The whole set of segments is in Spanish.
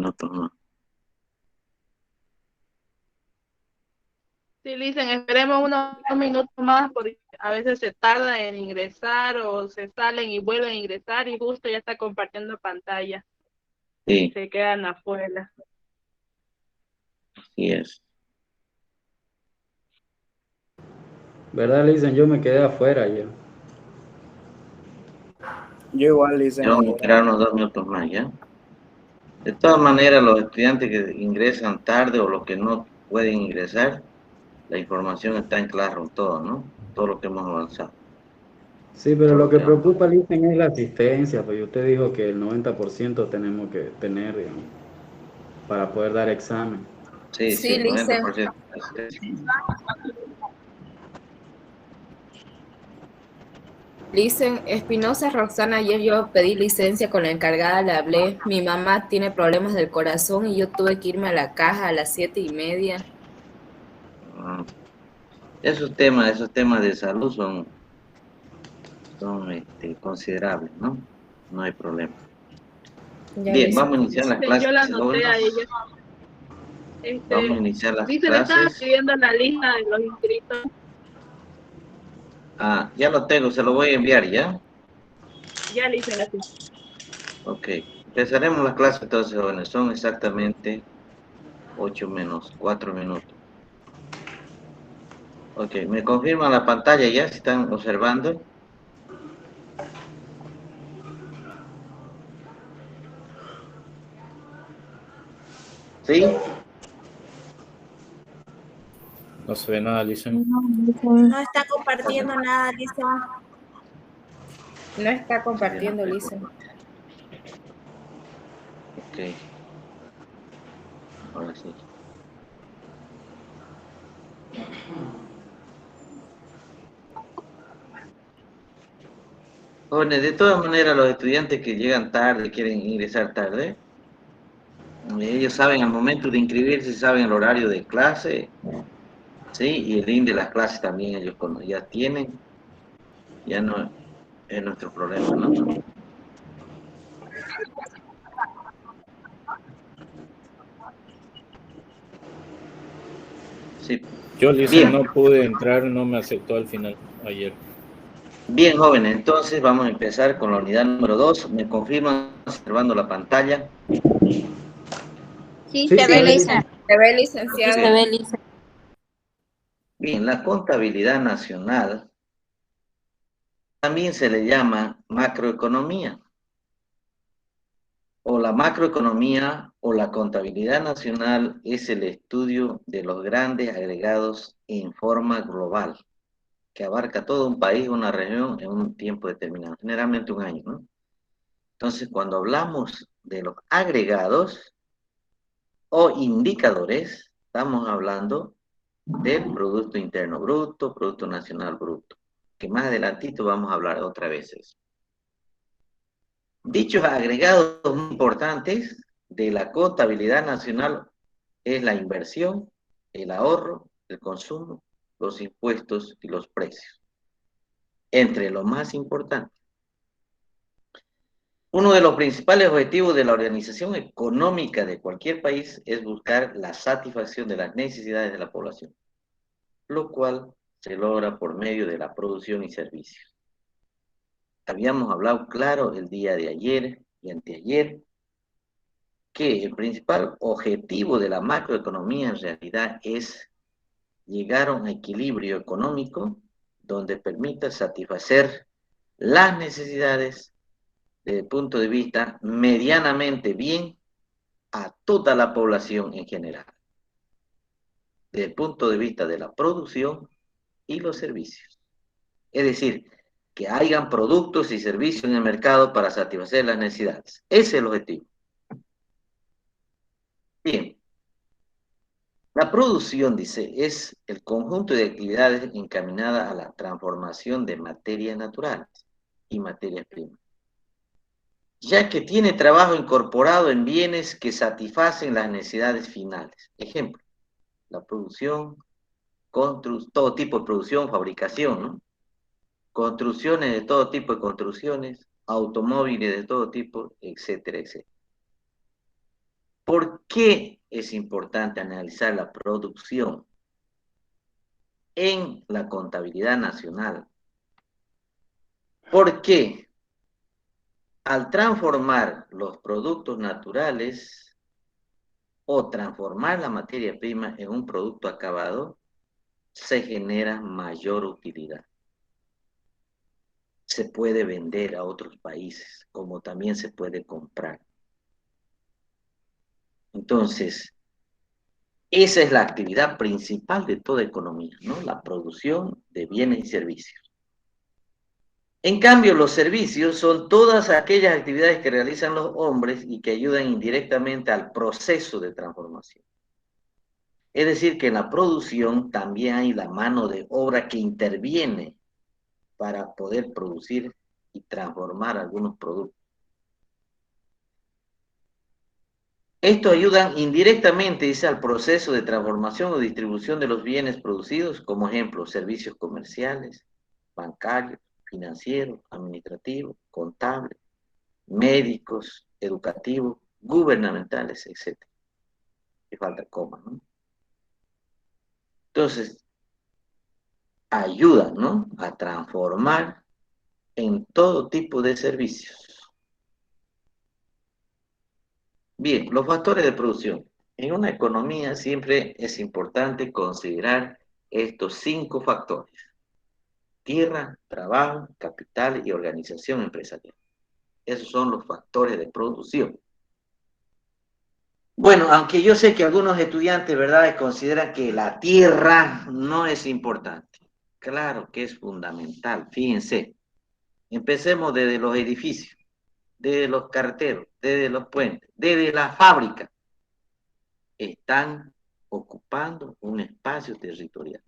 minutos más. Sí, dicen, esperemos unos minutos más porque a veces se tarda en ingresar o se salen y vuelven a ingresar y justo ya está compartiendo pantalla y Sí, se quedan afuera. así es. ¿Verdad, Lisen? Yo me quedé afuera ya. Yo igual, dicen, Ya vamos a esperar unos 2 minutos más, ¿ya? De todas maneras, los estudiantes que ingresan tarde o los que no pueden ingresar, la información está en Classroom, todo, ¿no? Todo lo que hemos avanzado, Sí, pero todo lo lo que que vamos. preocupa, Lisen, es la asistencia, pues usted dijo que el 90% tenemos que tener, digamos, para poder dar examen. Sí, sí, Sí, el Lisa. 90%. Listen, Espinosa Roxana, ayer yo pedí licencia con la encargada, le hablé. Mi mamá tiene problemas del corazón y yo tuve que irme a la caja a las 7:30. Ah, esos temas de salud son considerables, ¿no? No hay problema. Ya, Bien, Lisa. vamos a iniciar las Dicen, yo clases, la anoté a ella. jóvenes. Vamos a iniciar las Dice, le estaba clases. pidiendo la lista de los inscritos. Ah, ya lo tengo, se lo voy a enviar, ¿ya? Ya le dicen así. Ok. Empezaremos las clases entonces, jóvenes. Son exactamente 8 menos 4 minutos. Ok, ¿me confirman la pantalla ya? Si están observando. ¿Sí? No se ve nada, Lisen. No está compartiendo nada, Lisa. No está Sí, no compartiendo, te Lisa. preocupes. Ok, ahora sí. Jóvenes, de todas maneras, los estudiantes que llegan tarde, quieren ingresar tarde, ellos saben al momento de inscribirse, saben el horario de clase, ¿sí? Y el link de las clases también ellos ya tienen, ya no es nuestro problema, ¿no? Sí. Yo, Lisen, Bien, no pude entrar, no me aceptó al final ayer. bien, jóvenes, entonces vamos a empezar con la unidad número 2. ¿Me confirman observando la pantalla? Sí, Sí, se se ve, Sí, ve, Lisa. Lisa. Lisen. Se ve, Sí, Ok. se licenciado. ve, Lisa. Bien, la contabilidad nacional también se le llama macroeconomía, o la macroeconomía o la contabilidad nacional es el estudio de los grandes agregados en forma global, que abarca todo un país, una región en un tiempo determinado, generalmente un año, ¿no? Entonces, cuando hablamos de los agregados o indicadores, estamos hablando del Producto Interno Bruto, Producto Nacional Bruto, que más adelantito vamos a hablar otra vez eso. Dichos agregados muy importantes de la contabilidad nacional es la inversión, el ahorro, el consumo, los impuestos y los precios, entre los más importantes. Uno de los principales objetivos de la organización económica de cualquier país es buscar la satisfacción de las necesidades de la población, lo cual se logra por medio de la producción y servicios. Habíamos hablado claro el día de ayer y anteayer que el principal objetivo de la macroeconomía en realidad es llegar a un equilibrio económico donde permita satisfacer las necesidades desde el punto de vista medianamente bien a toda la población en general, desde el punto de vista de la producción y los servicios. Es decir, que hayan productos y servicios en el mercado para satisfacer las necesidades. Ese es el objetivo. Bien, la producción, dice, es el conjunto de actividades encaminadas a la transformación de materias naturales y materias primas, ya que tiene trabajo incorporado en bienes que satisfacen las necesidades finales. Ejemplo, la producción, todo tipo de producción, fabricación, ¿no? Construcciones de todo tipo de construcciones, automóviles de todo tipo, etcétera, etcétera. qué es importante analizar la producción en la contabilidad nacional? Porque al transformar los productos naturales o transformar la materia prima en un producto acabado, se genera mayor utilidad. Se puede vender a otros países, como también se puede comprar. Entonces, esa es la actividad principal de toda economía, ¿no? La producción de bienes y servicios. En cambio, los servicios son todas aquellas actividades que realizan los hombres y que ayudan indirectamente al proceso de transformación. Es decir, que en la producción también hay la mano de obra que interviene para poder producir y transformar algunos productos. Esto ayuda indirectamente, dice, al proceso de transformación o distribución de los bienes producidos, como ejemplo, servicios comerciales, bancarios, financieros, administrativos, contables, médicos, educativos, gubernamentales, etc. Y falta coma, ¿no? Entonces, ayuda, ¿no?, a transformar en todo tipo de servicios. Bien, los factores de producción. En una economía siempre es importante considerar estos 5 factores: tierra, trabajo, capital y organización empresarial. Esos son los factores de producción. Bueno, aunque yo sé que algunos estudiantes, ¿verdad?, consideran que la tierra no es importante. Claro que es fundamental, fíjense. Empecemos desde los edificios, desde los carreteros, desde los puentes, desde la fábrica. Están ocupando un espacio territorial.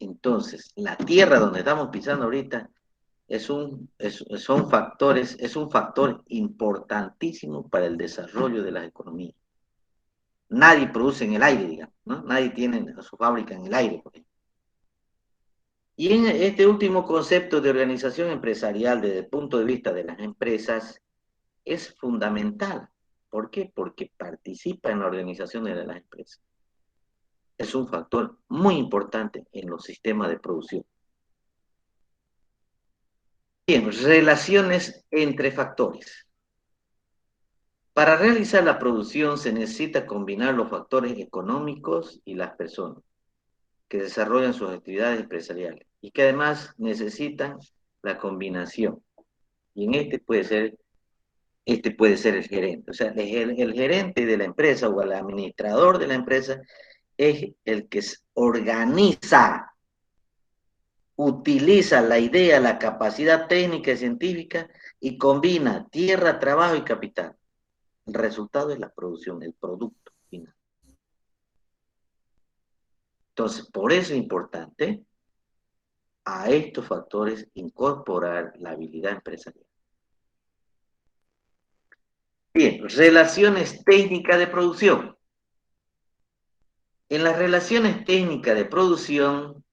Entonces, la tierra donde estamos pisando ahorita es un factor importantísimo para el desarrollo de las economías. Nadie produce en el aire, digamos, ¿no? Nadie tiene su fábrica en el aire, por ejemplo. Y en este último concepto de organización empresarial desde el punto de vista de las empresas es fundamental. ¿Por qué? Porque participa en la organización de las empresas. Es un factor muy importante en los sistemas de producción. Bien, relaciones entre factores. Para realizar la producción se necesita combinar los factores económicos y las personas que desarrollan sus actividades empresariales y que además necesitan la combinación. Y en este puede ser el gerente. O sea, el gerente de la empresa o el administrador de la empresa es el que organiza, utiliza la idea, la capacidad técnica y científica y combina tierra, trabajo y capital. El resultado es la producción, el producto final. Entonces, por eso es importante a estos factores incorporar la habilidad empresarial. Bien, relaciones técnicas de producción. En las relaciones técnicas de producción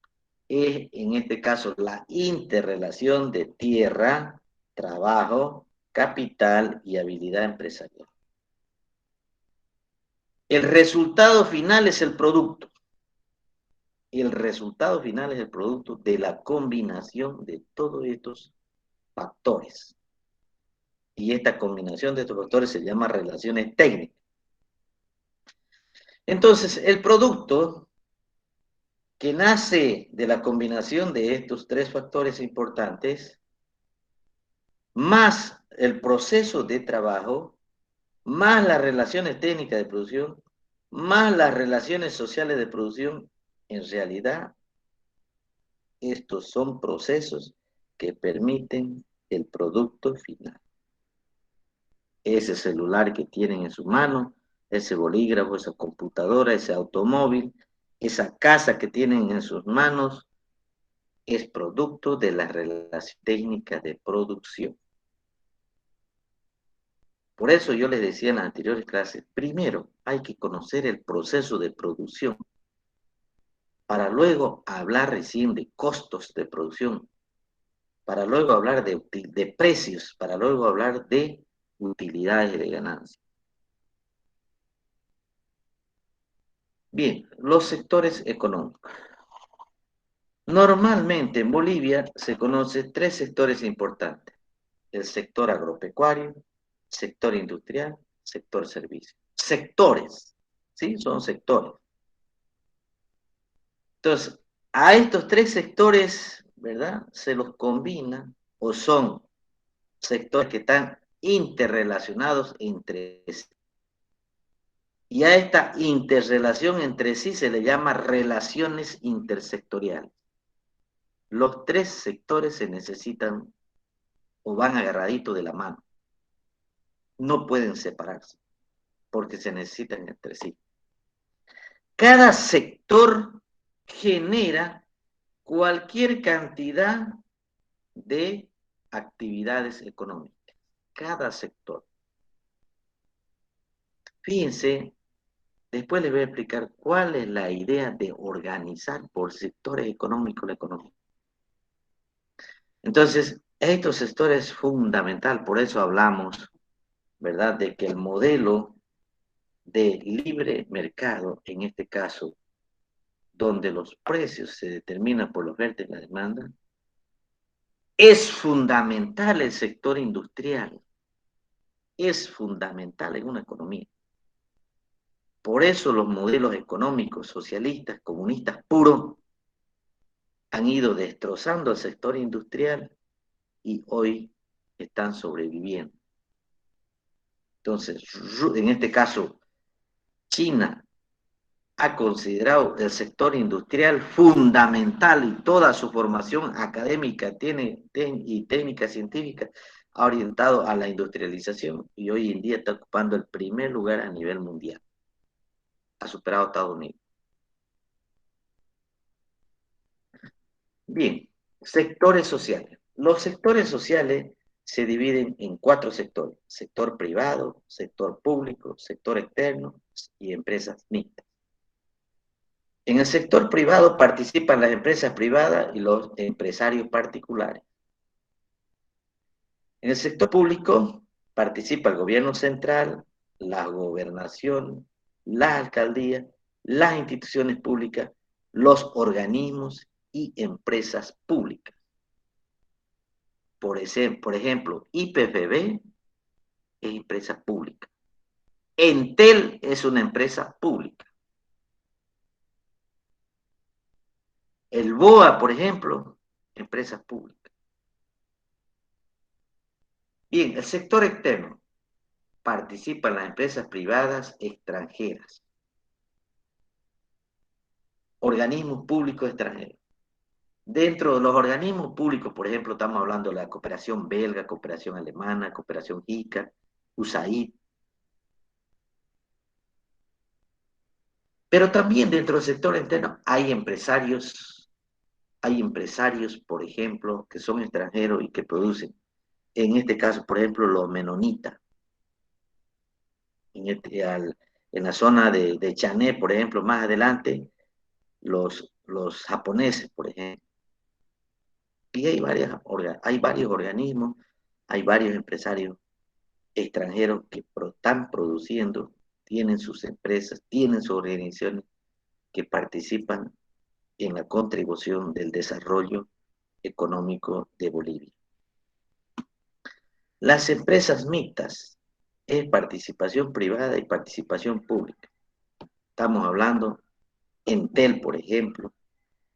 es, en este caso, la interrelación de tierra, trabajo, capital y habilidad empresarial. El resultado final es el producto. Y el resultado final es el producto de la combinación de todos estos factores. Y esta combinación de estos factores se llama relaciones técnicas. Entonces, el producto que nace de la combinación de estos 3 factores importantes, más el proceso de trabajo, más las relaciones técnicas de producción, más las relaciones sociales de producción, en realidad, estos son procesos que permiten el producto final. Ese celular que tienen en su mano, ese bolígrafo, esa computadora, ese automóvil, esa casa que tienen en sus manos, es producto de las relaciones técnicas de producción. Por eso yo les decía en las anteriores clases, primero hay que conocer el proceso de producción, para luego hablar recién de costos de producción, para luego hablar de precios, para luego hablar de utilidades y de ganancias. Bien, los sectores económicos. Normalmente en Bolivia se conocen tres sectores importantes: el sector agropecuario, sector industrial, sector servicio. Sectores, ¿sí? Son sectores. Entonces, a estos tres sectores, ¿verdad? Se los combina o son sectores que están interrelacionados entre sí. Y a esta interrelación entre sí se le llama relaciones intersectoriales. Los tres sectores se necesitan o van agarraditos de la mano. No pueden separarse porque se necesitan entre sí. Cada sector genera cualquier cantidad de actividades económicas. Cada sector. Fíjense, después les voy a explicar cuál es la idea de organizar por sectores económicos la economía. Entonces, estos sectores es fundamental, por eso hablamos, ¿verdad?, de que el modelo de libre mercado, en este caso, donde los precios se determinan por la oferta y la demanda, es fundamental el sector industrial, es fundamental en una economía. Por eso los modelos económicos socialistas, comunistas puros, han ido destrozando el sector industrial y hoy están sobreviviendo. Entonces, en este caso, China ha considerado el sector industrial fundamental y toda su formación académica y técnica científica ha orientado a la industrialización y hoy en día está ocupando el primer lugar a nivel mundial. Ha superado a Estados Unidos. Bien, sectores sociales. Los sectores sociales se dividen en 4 sectores: sector privado, sector público, sector externo y empresas mixtas. En el sector privado participan las empresas privadas y los empresarios particulares. En el sector público participa el gobierno central, la gobernación, las alcaldías, las instituciones públicas, los organismos y empresas públicas. Por ejemplo, IPFB es empresa pública. Entel es una empresa pública. El BOA, por ejemplo, empresa pública. Bien, el sector externo. Participan las empresas privadas extranjeras. Organismos públicos extranjeros. Dentro de los organismos públicos, por ejemplo, estamos hablando de la cooperación belga, cooperación alemana, cooperación JICA, USAID. Pero también dentro del sector interno hay empresarios, por ejemplo, que son extranjeros y que producen. En este caso, por ejemplo, los menonitas. En la zona de Chané, por ejemplo, más adelante, los japoneses, por ejemplo. Y hay varios organismos, hay varios empresarios extranjeros que están produciendo, tienen sus empresas, tienen sus organizaciones que participan en la contribución del desarrollo económico de Bolivia. Las empresas mixtas es participación privada y participación pública. Estamos hablando Entel, por ejemplo,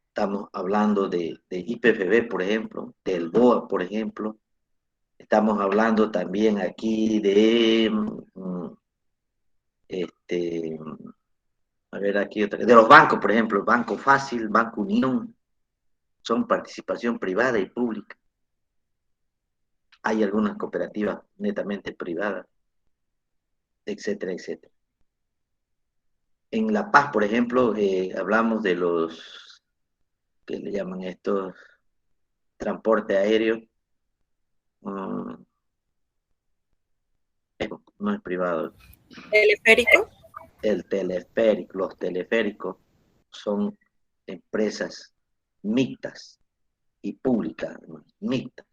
estamos hablando de IPFB, por ejemplo, del BOA, por ejemplo. Estamos hablando también aquí de, a ver, aquí otra, de los bancos, por ejemplo, el Banco Fácil, Banco Unión, son participación privada y pública. Hay algunas cooperativas netamente privadas, etcétera, etcétera. En La Paz, por ejemplo, hablamos de los, ¿qué le llaman estos? Transporte aéreo. No es privado. ¿Teleférico? Los teleféricos son empresas mixtas y públicas, mixtas.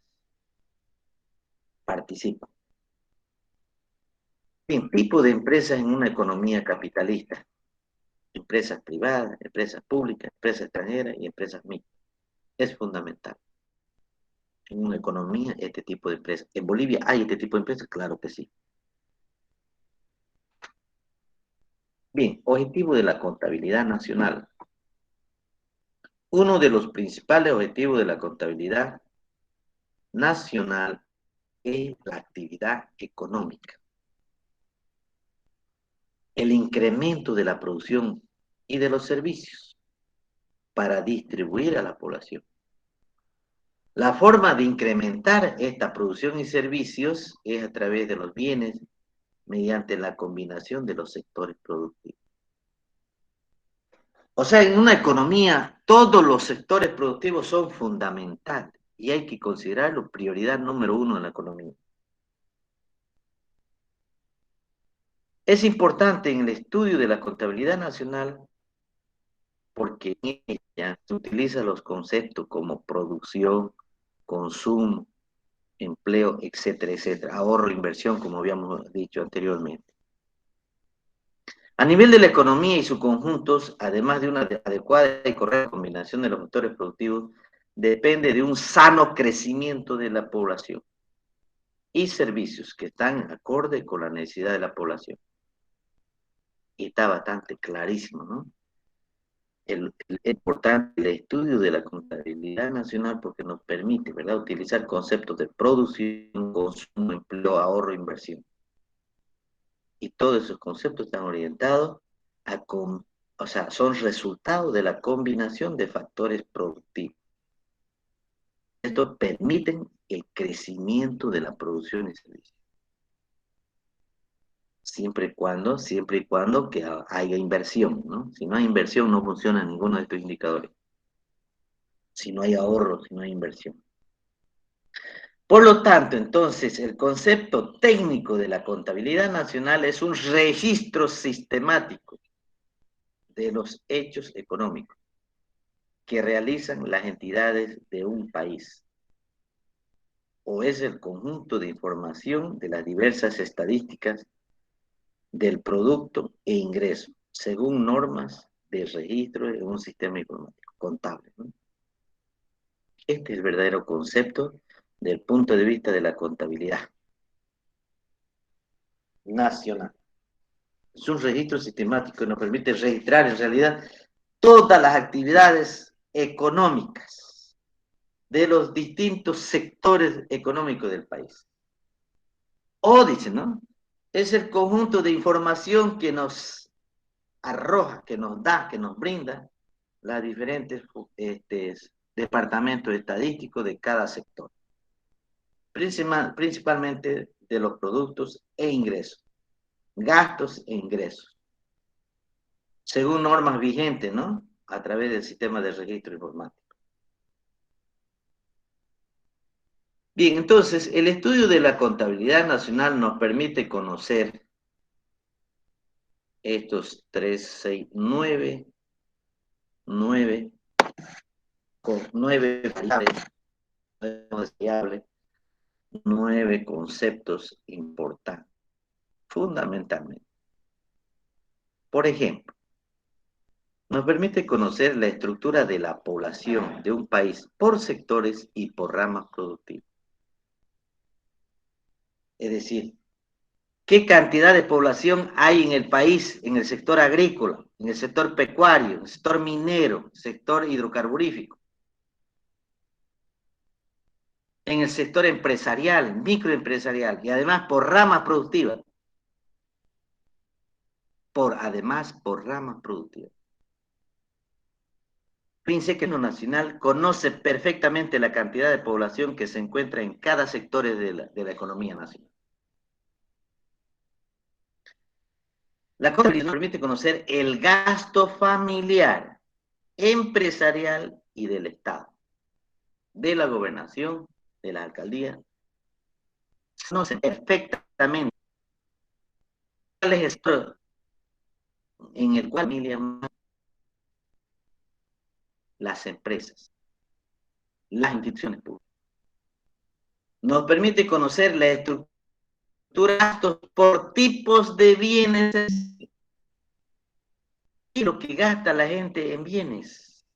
Participan. Bien, tipo de empresas en una economía capitalista. empresas privadas, empresas públicas, empresas extranjeras y empresas mixtas. Es fundamental. En una economía, este tipo de empresas. ¿En Bolivia hay este tipo de empresas? Claro que sí. Bien, objetivo de la contabilidad nacional. Uno de los principales objetivos de la contabilidad nacional es la actividad económica. El incremento de la producción y de los servicios para distribuir a la población. La forma de incrementar esta producción y servicios es a través de los bienes mediante la combinación de los sectores productivos. O sea, en una economía todos los sectores productivos son fundamentales y hay que considerarlo prioridad número uno en la economía. Es importante en el estudio de la contabilidad nacional porque en ella se utilizan los conceptos como producción, consumo, empleo, etcétera, etcétera, ahorro, inversión, como habíamos dicho anteriormente. A nivel de la economía y sus conjuntos, además de una adecuada y correcta combinación de los factores productivos, depende de un sano crecimiento de la población y servicios que están acorde con la necesidad de la población. Y está bastante clarísimo, ¿no? Es importante el estudio de la contabilidad nacional porque nos permite, ¿verdad?, utilizar conceptos de producción, consumo, empleo, ahorro, inversión. Y todos esos conceptos están orientados a, o sea, son resultados de la combinación de factores productivos. Estos permiten el crecimiento de la producción y servicios. Siempre y cuando que haya inversión, ¿no? Si no hay inversión, no funciona ninguno de estos indicadores. Si no hay ahorro, si no hay inversión. Por lo tanto, entonces, el concepto técnico de la contabilidad nacional es un registro sistemático de los hechos económicos que realizan las entidades de un país, o es el conjunto de información de las diversas estadísticas del producto e ingreso, según normas de registro en un sistema informático contable, ¿no? Este es el verdadero concepto del punto de vista de la contabilidad nacional. Es un registro sistemático que nos permite registrar en realidad todas las actividades económicas de los distintos sectores económicos del país. O dicen, ¿no? Es el conjunto de información que nos arroja, que nos da, que nos brinda las diferentes departamentos estadísticos de cada sector. Principalmente de los productos e ingresos, gastos e ingresos, según normas vigentes, ¿no?, a través del sistema de registro informático. Bien, entonces, el estudio de la contabilidad nacional nos permite conocer estos 3, 6, 9 variables, 9 conceptos importantes, fundamentalmente. Por ejemplo, nos permite conocer la estructura de la población de un país por sectores y por ramas productivas. Es decir, ¿qué cantidad de población hay en el país, en el sector agrícola, en el sector pecuario, en el sector minero, sector hidrocarburífico? En el sector empresarial, microempresarial, y además por ramas productivas. Además por ramas productivas. Fíjense que el Gobierno Nacional conoce perfectamente la cantidad de población que se encuentra en cada sector de la economía nacional. La contabilidad nos permite conocer el gasto familiar, empresarial y del Estado, de la gobernación, de la alcaldía. Conoce perfectamente cuál es el sector en el cual las empresas, las instituciones públicas. Nos permite conocer la estructura de gastos por tipos de bienes es lo que gasta la gente en bienes?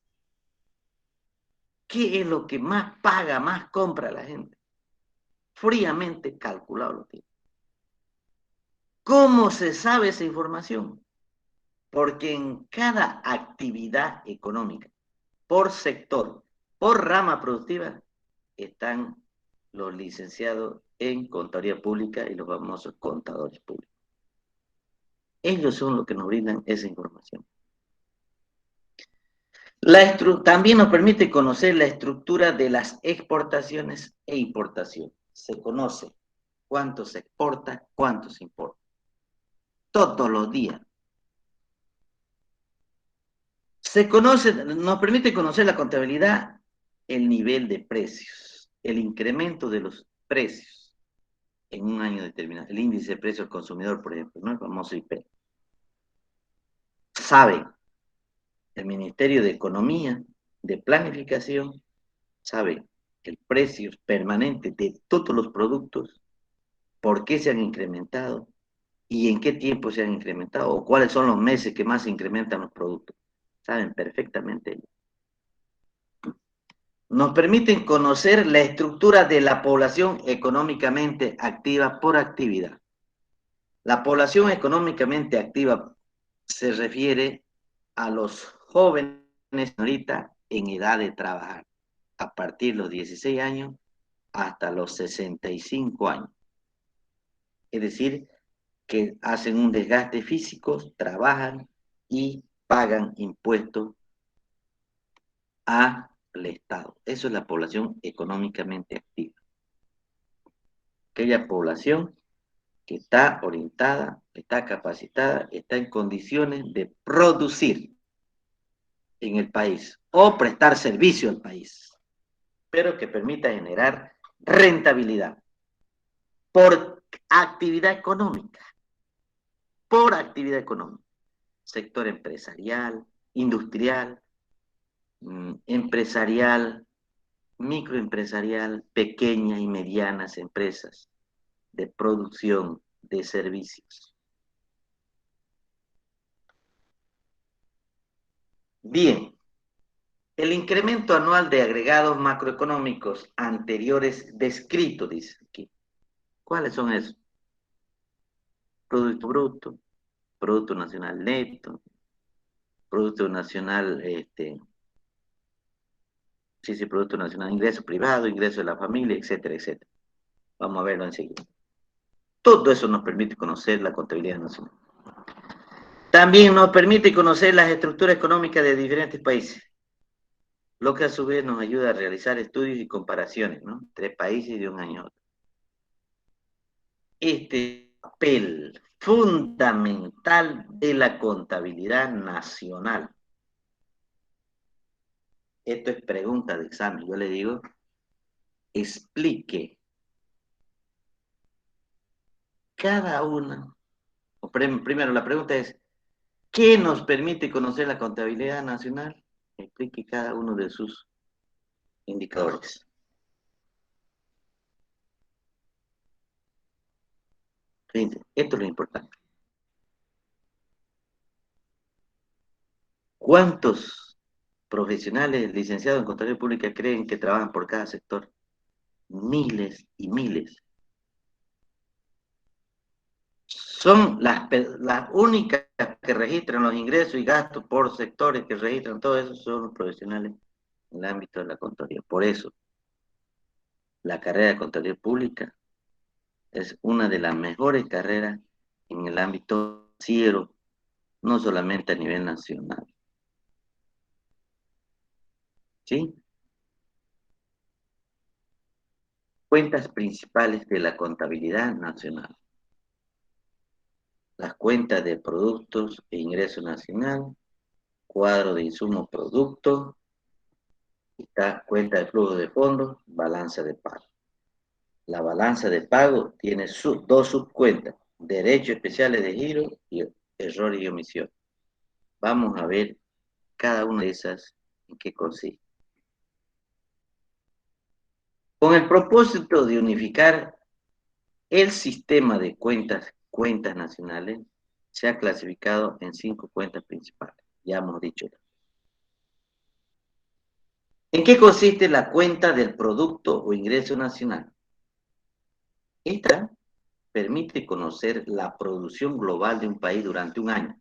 ¿Qué es lo que más paga, más compra la gente? Fríamente calculado lo tiene. ¿Cómo se sabe esa información? Porque en cada actividad económica, por sector, por rama productiva, están los licenciados en Contaduría Pública y los famosos contadores públicos. Ellos son los que nos brindan esa información. También nos permite conocer la estructura de las exportaciones e importaciones. Se conoce cuánto se exporta, cuánto se importa. Todos los días. Nos permite conocer la contabilidad, el nivel de precios, el incremento de los precios en un año determinado. El índice de precios al consumidor, por ejemplo, ¿no? El famoso IP. Sabe el Ministerio de Economía, de Planificación, sabe el precio permanente de todos los productos, por qué se han incrementado y en qué tiempo se han incrementado, o cuáles son los meses que más se incrementan los productos. Saben perfectamente ellos. Nos permiten conocer la estructura de la población económicamente activa por actividad. La población económicamente activa se refiere a los jóvenes ahorita en edad de trabajar, a partir de los 16 años hasta los 65 años. Es decir, que hacen un desgaste físico, trabajan y pagan impuestos al Estado. Eso es la población económicamente activa. Aquella población que está orientada, está capacitada, está en condiciones de producir en el país o prestar servicio al país, pero que permita generar rentabilidad por actividad económica, sector empresarial, industrial, empresarial, microempresarial, pequeñas y medianas empresas de producción de servicios. Bien, el incremento anual de agregados macroeconómicos anteriores descritos, dice aquí. ¿Cuáles son esos? Producto bruto, Producto Nacional Neto, Producto Nacional, Producto Nacional, ingreso privado, ingreso de la familia, etcétera, etcétera. Vamos a verlo enseguida. Todo eso nos permite conocer la contabilidad nacional. También nos permite conocer las estructuras económicas de diferentes países, lo que a su vez nos ayuda a realizar estudios y comparaciones, ¿no? Entre países de un año a otro. Este papel fundamental de la contabilidad nacional. Esto es pregunta de examen. Yo le digo, explique cada una. Primero, la pregunta es, ¿qué nos permite conocer la contabilidad nacional? Explique cada uno de sus indicadores. Fíjense, esto es lo importante. ¿Cuántos profesionales licenciados en Contaduría Pública creen que trabajan por cada sector? Miles y miles. Son las únicas que registran los ingresos y gastos por sectores, que registran todo eso, son los profesionales en el ámbito de la Contraloría. Por eso, la carrera de Contraloría Pública es una de las mejores carreras en el ámbito financiero, no solamente a nivel nacional. ¿Sí? Cuentas principales de la contabilidad nacional. Las cuentas de productos e ingreso nacional, cuadro de insumos productos, está cuenta de flujo de fondos, balanza de pago. La balanza de pago tiene dos subcuentas, derechos especiales de giro y errores y omisión. Vamos a ver cada una de esas en qué consiste. Con el propósito de unificar el sistema de cuentas nacionales, se ha clasificado en 5 cuentas principales. Ya hemos dicho. ¿En qué consiste la cuenta del Producto o Ingreso Nacional? Esta permite conocer la producción global de un país durante un año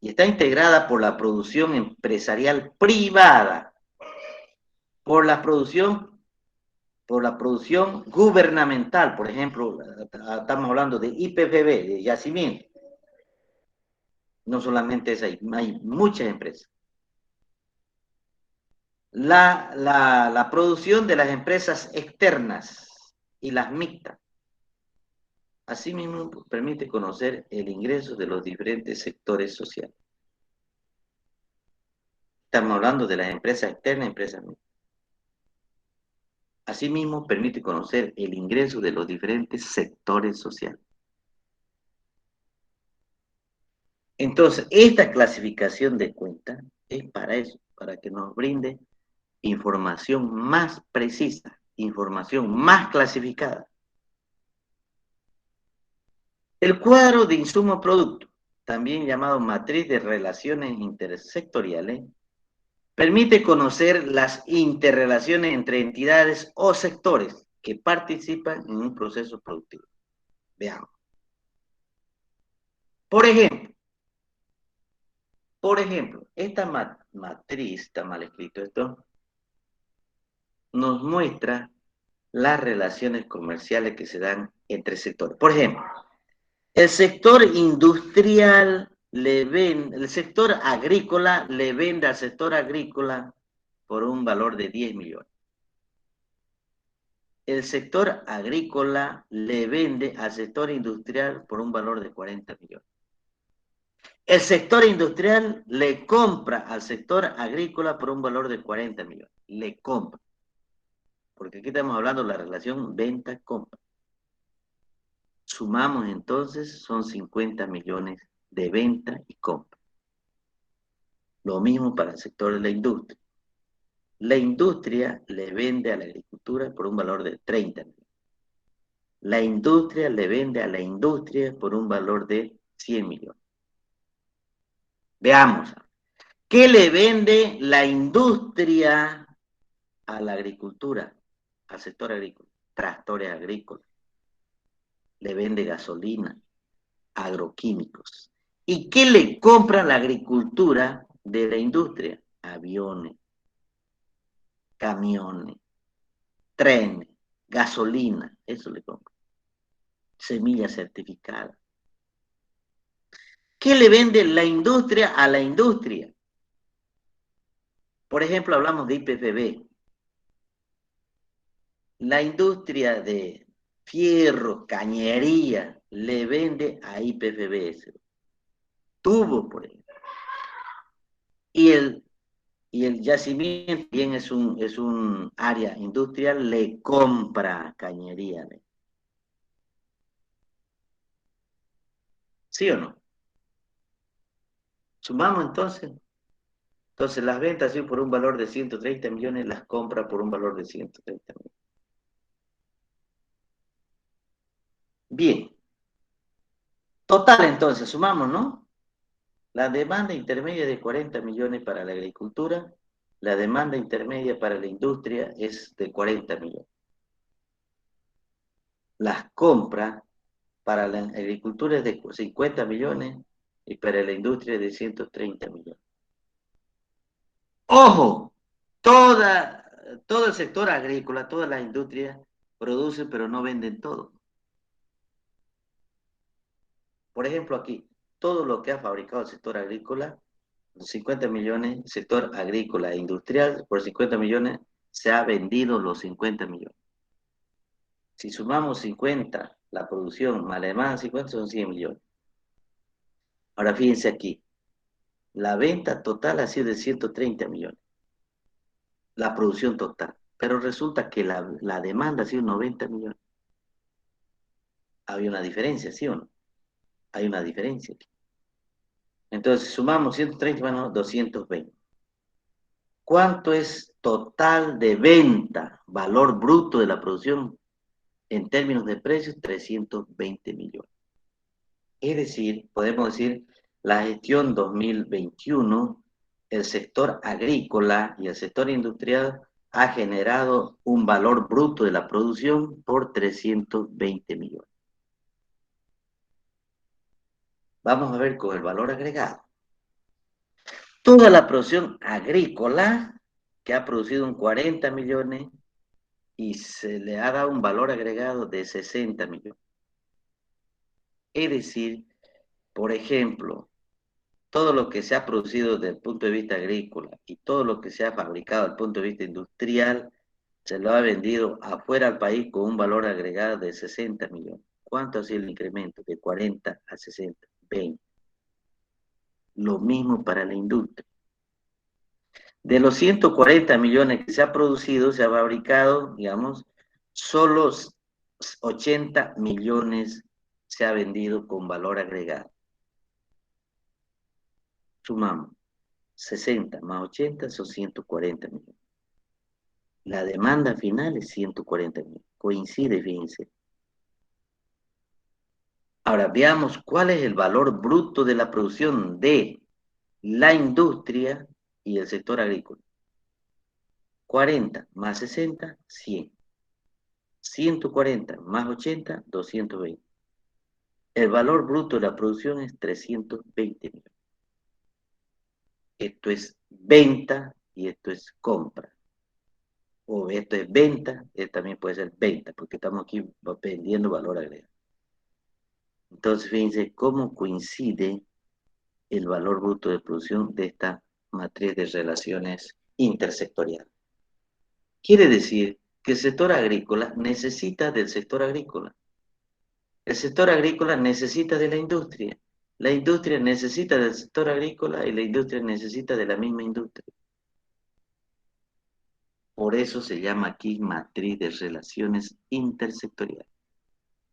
y está integrada por la producción empresarial privada, por la producción gubernamental, por ejemplo, estamos hablando de IPFB, de yacimiento. No solamente esa, hay muchas empresas. La producción de las empresas externas y las mixtas. Asimismo, permite conocer el ingreso de los diferentes sectores sociales. Estamos hablando de las empresas externas y empresas mixtas. Asimismo, permite conocer el ingreso de los diferentes sectores sociales. Entonces, esta clasificación de cuentas es para eso, para que nos brinde información más precisa, información más clasificada. El cuadro de insumo-producto, también llamado matriz de relaciones intersectoriales, permite conocer las interrelaciones entre entidades o sectores que participan en un proceso productivo. Veamos. Por ejemplo, esta matriz, está mal escrito esto, nos muestra las relaciones comerciales que se dan entre sectores. Por ejemplo, el sector industrial el sector agrícola le vende al sector agrícola por un valor de 10 millones. El sector agrícola le vende al sector industrial por un valor de 40 millones. El sector industrial le compra al sector agrícola por un valor de 40 millones. Le compra. Porque aquí estamos hablando de la relación venta-compra. Sumamos entonces, son 50 millones de venta y compra. Lo mismo para el sector de la industria. La industria le vende a la agricultura por un valor de 30 millones. La industria le vende a la industria por un valor de 100 millones. Veamos. ¿Qué le vende la industria a la agricultura, al sector agrícola? Tractores agrícolas. Le vende gasolina, agroquímicos. ¿Y qué le compra la agricultura de la industria? Aviones, camiones, trenes, gasolina, eso le compra. Semilla certificada. ¿Qué le vende la industria a la industria? Por ejemplo, hablamos de IPFB. La industria de fierro, cañería, le vende a IPFB. Tubo, por ejemplo. Y el yacimiento bien es un área industrial, le compra cañería. ¿Sí o no? Sumamos entonces. Entonces las ventas sí, por un valor de 130 millones, las compra por un valor de 130 millones. Bien. Total entonces, sumamos, ¿no? La demanda intermedia de 40 millones para la agricultura, la demanda intermedia para la industria es de 40 millones. Las compras para la agricultura es de 50 millones y para la industria es de 130 millones. ¡Ojo! Todo el sector agrícola, toda la industria produce, pero no venden todo. Por ejemplo, aquí, todo lo que ha fabricado el sector agrícola, 50 millones, sector agrícola e industrial, por 50 millones, se ha vendido los 50 millones. Si sumamos 50, la producción más la demanda 50 son 100 millones. Ahora fíjense aquí, la venta total ha sido de 130 millones. La producción total. Pero resulta que la demanda ha sido 90 millones. Había una diferencia, ¿sí o no? Hay una diferencia aquí. Entonces, sumamos 130 menos 220. ¿Cuánto es total de venta, valor bruto de la producción? En términos de precios, 320 millones. Es decir, podemos decir, la gestión 2021, el sector agrícola y el sector industrial ha generado un valor bruto de la producción por 320 millones. Vamos a ver con el valor agregado. Toda la producción agrícola, que ha producido un 40 millones, y se le ha dado un valor agregado de 60 millones. Es decir, por ejemplo, todo lo que se ha producido desde el punto de vista agrícola y todo lo que se ha fabricado desde el punto de vista industrial, se lo ha vendido afuera al país con un valor agregado de 60 millones. ¿Cuánto ha sido el incremento? De 40 a 60, 20. Lo mismo para la industria. De los 140 millones que se ha producido, se ha fabricado, digamos, solo 80 millones se ha vendido con valor agregado. Sumamos, 60 más 80 son 140 millones. La demanda final es 140 millones. Coincide, fíjense. Ahora, veamos cuál es el valor bruto de la producción de la industria y el sector agrícola. 40 más 60, 100. 140 más 80, 220. El valor bruto de la producción es 320 millones. Esto es venta y esto es compra. O esto es venta, también puede ser venta, porque estamos aquí vendiendo valor agregado. Entonces, fíjense cómo coincide el valor bruto de producción de esta matriz de relaciones intersectoriales. Quiere decir que el sector agrícola necesita del sector agrícola. El sector agrícola necesita de la industria necesita del sector agrícola y la industria necesita de la misma industria. Por eso se llama aquí matriz de relaciones intersectoriales.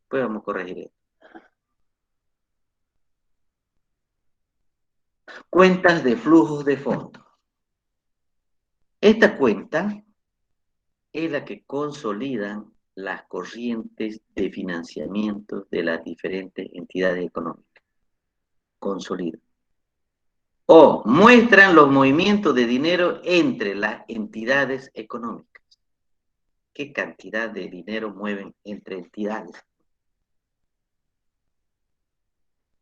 Pues vamos a corregir esto. Cuentas de flujos de fondos. Esta cuenta es la que consolida las corrientes de financiamiento de las diferentes entidades económicas. Consolida. O muestran los movimientos de dinero entre las entidades económicas. ¿Qué cantidad de dinero mueven entre entidades?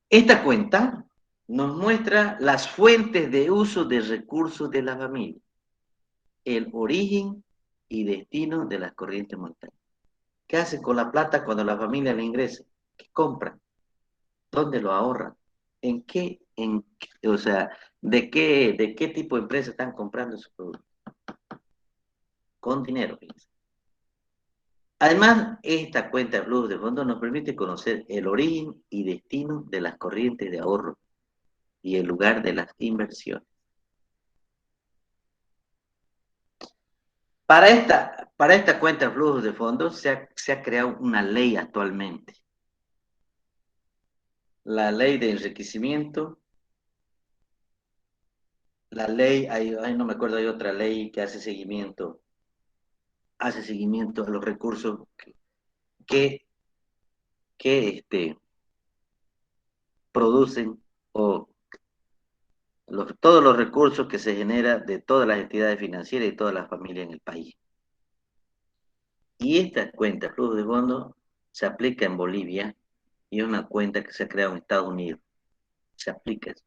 Esta cuenta nos muestra las fuentes de uso de recursos de la familia, el origen y destino de las corrientes monetarias. ¿Qué hacen con la plata cuando la familia le ingresa? ¿Qué compran? ¿Dónde lo ahorran? O sea, ¿de qué tipo de empresa están comprando sus productos? Con dinero, fíjense. Además, esta cuenta de flujos de fondos nos permite conocer el origen y destino de las corrientes de ahorro y el lugar de las inversiones. Para esta cuenta de flujos de fondos se ha creado una ley actualmente. La ley de enriquecimiento, la ley, no me acuerdo, hay otra ley que hace seguimiento a los recursos que producen todos los recursos que se generan de todas las entidades financieras y todas las familias en el país. Y esta cuenta de flujos de fondos se aplica en Bolivia y es una cuenta que se ha creado en Estados Unidos. Se aplica eso.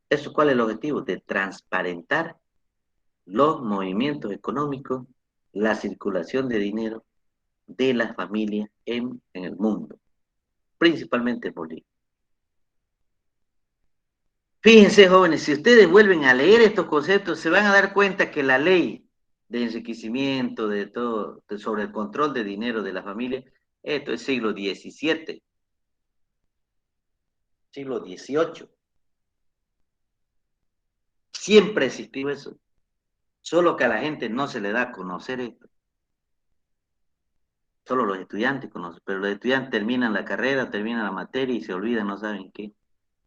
¿Eso cuál es el objetivo? De transparentar los movimientos económicos, la circulación de dinero de las familias en el mundo, principalmente en Bolivia. Fíjense, jóvenes, si ustedes vuelven a leer estos conceptos, se van a dar cuenta que la ley de enriquecimiento, sobre el control de dinero de la familia, esto es siglo XVII, siglo XVIII. Siempre existió eso. Solo que a la gente no se le da a conocer esto. Solo los estudiantes conocen, pero los estudiantes terminan la carrera, terminan la materia y se olvidan, no saben qué.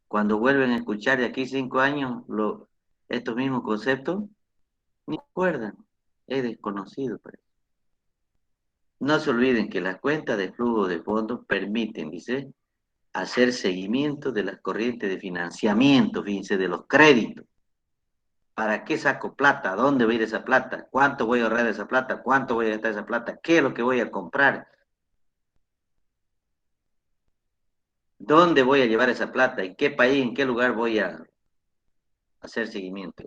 Cuando vuelven a escuchar de aquí 5 años estos mismos conceptos, ni recuerdan, es desconocido para ellos. No se olviden que las cuentas de flujo de fondos permiten, dice, hacer seguimiento de las corrientes de financiamiento, fíjense, de los créditos. ¿Para qué saco plata? ¿A dónde va a ir esa plata? ¿Cuánto voy a ahorrar de esa plata? ¿Cuánto voy a gastar esa plata? ¿Qué es lo que voy a comprar? ¿Dónde voy a llevar esa plata? ¿En qué país, en qué lugar voy a hacer seguimiento?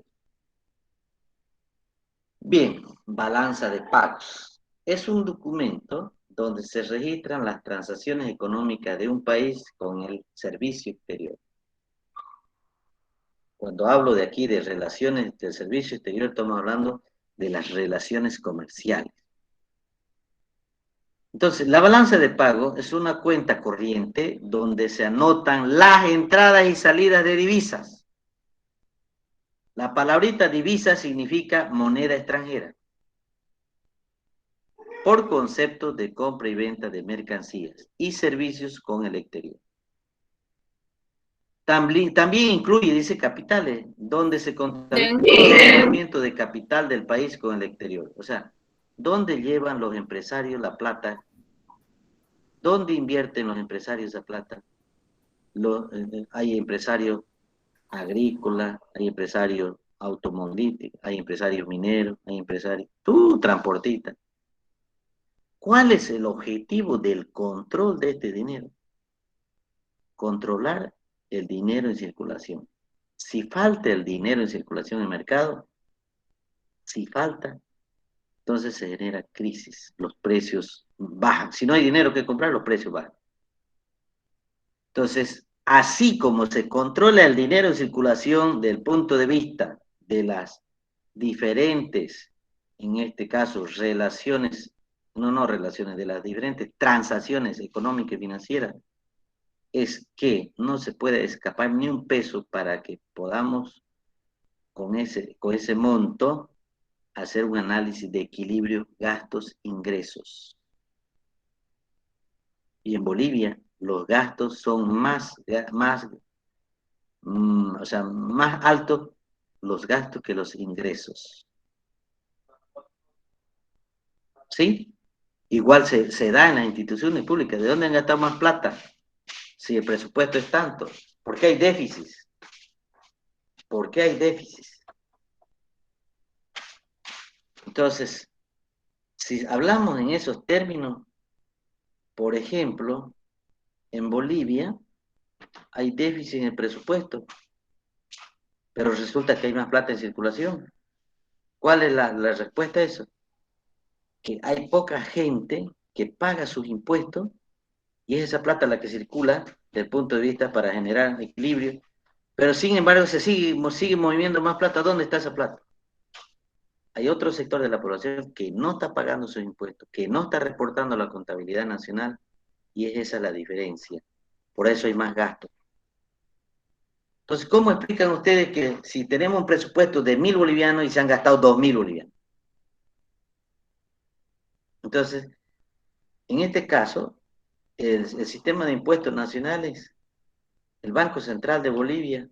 Bien, balanza de pagos. Es un documento donde se registran las transacciones económicas de un país con el servicio exterior. Cuando hablo de aquí de relaciones del servicio exterior, estamos hablando de las relaciones comerciales. Entonces, la balanza de pago es una cuenta corriente donde se anotan las entradas y salidas de divisas. La palabrita divisa significa moneda extranjera, por concepto de compra y venta de mercancías y servicios con el exterior. También incluye, dice, capitales, donde se contabiliza el movimiento de capital del país con el exterior. O sea, ¿dónde llevan los empresarios la plata? ¿Dónde invierten los empresarios esa plata? Hay empresarios agrícolas, hay empresarios automovilísticos, hay empresarios mineros, hay empresarios, transportistas. ¿Cuál es el objetivo del control de este dinero? Controlar el dinero en circulación. Si falta el dinero en circulación en el mercado, si falta, entonces se genera crisis, los precios bajan. Si no hay dinero que comprar, los precios bajan. Entonces, así como se controla el dinero en circulación del punto de vista de las diferentes, en este caso, relaciones, de las diferentes transacciones económicas y financieras, es que no se puede escapar ni un peso para que podamos, con ese monto, hacer un análisis de equilibrio gastos-ingresos. Y en Bolivia los gastos son más altos los gastos que los ingresos. ¿Sí? Igual se da en las instituciones públicas. ¿De dónde han gastado más plata? Si el presupuesto es tanto. ¿Por qué hay déficit? ¿Por qué hay déficit? Entonces, si hablamos en esos términos, por ejemplo, en Bolivia hay déficit en el presupuesto, pero resulta que hay más plata en circulación. ¿Cuál es la respuesta a eso? Que hay poca gente que paga sus impuestos y es esa plata la que circula desde el punto de vista para generar equilibrio, pero sin embargo se sigue moviendo más plata. ¿Dónde está esa plata? Hay otro sector de la población que no está pagando sus impuestos, que no está reportando la contabilidad nacional, y es esa la diferencia. Por eso hay más gastos. Entonces, ¿cómo explican ustedes que si tenemos un presupuesto de 1.000 bolivianos y se han gastado 2.000 bolivianos? Entonces, en este caso, el sistema de impuestos nacionales, el Banco Central de Bolivia,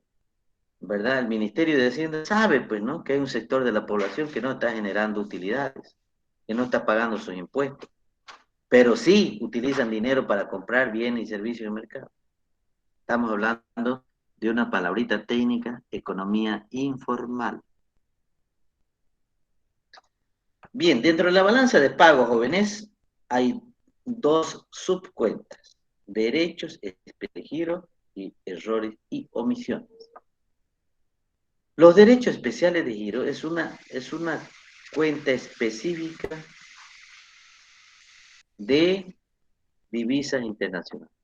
¿verdad? El Ministerio de Hacienda sabe, pues, ¿no?, que hay un sector de la población que no está generando utilidades, que no está pagando sus impuestos, pero sí utilizan dinero para comprar bienes y servicios en el mercado. Estamos hablando de una palabrita técnica, economía informal. Bien, dentro de la balanza de pagos, jóvenes, hay dos subcuentas: derechos, giro y errores y omisiones. Los derechos especiales de giro es una cuenta específica de divisas internacionales,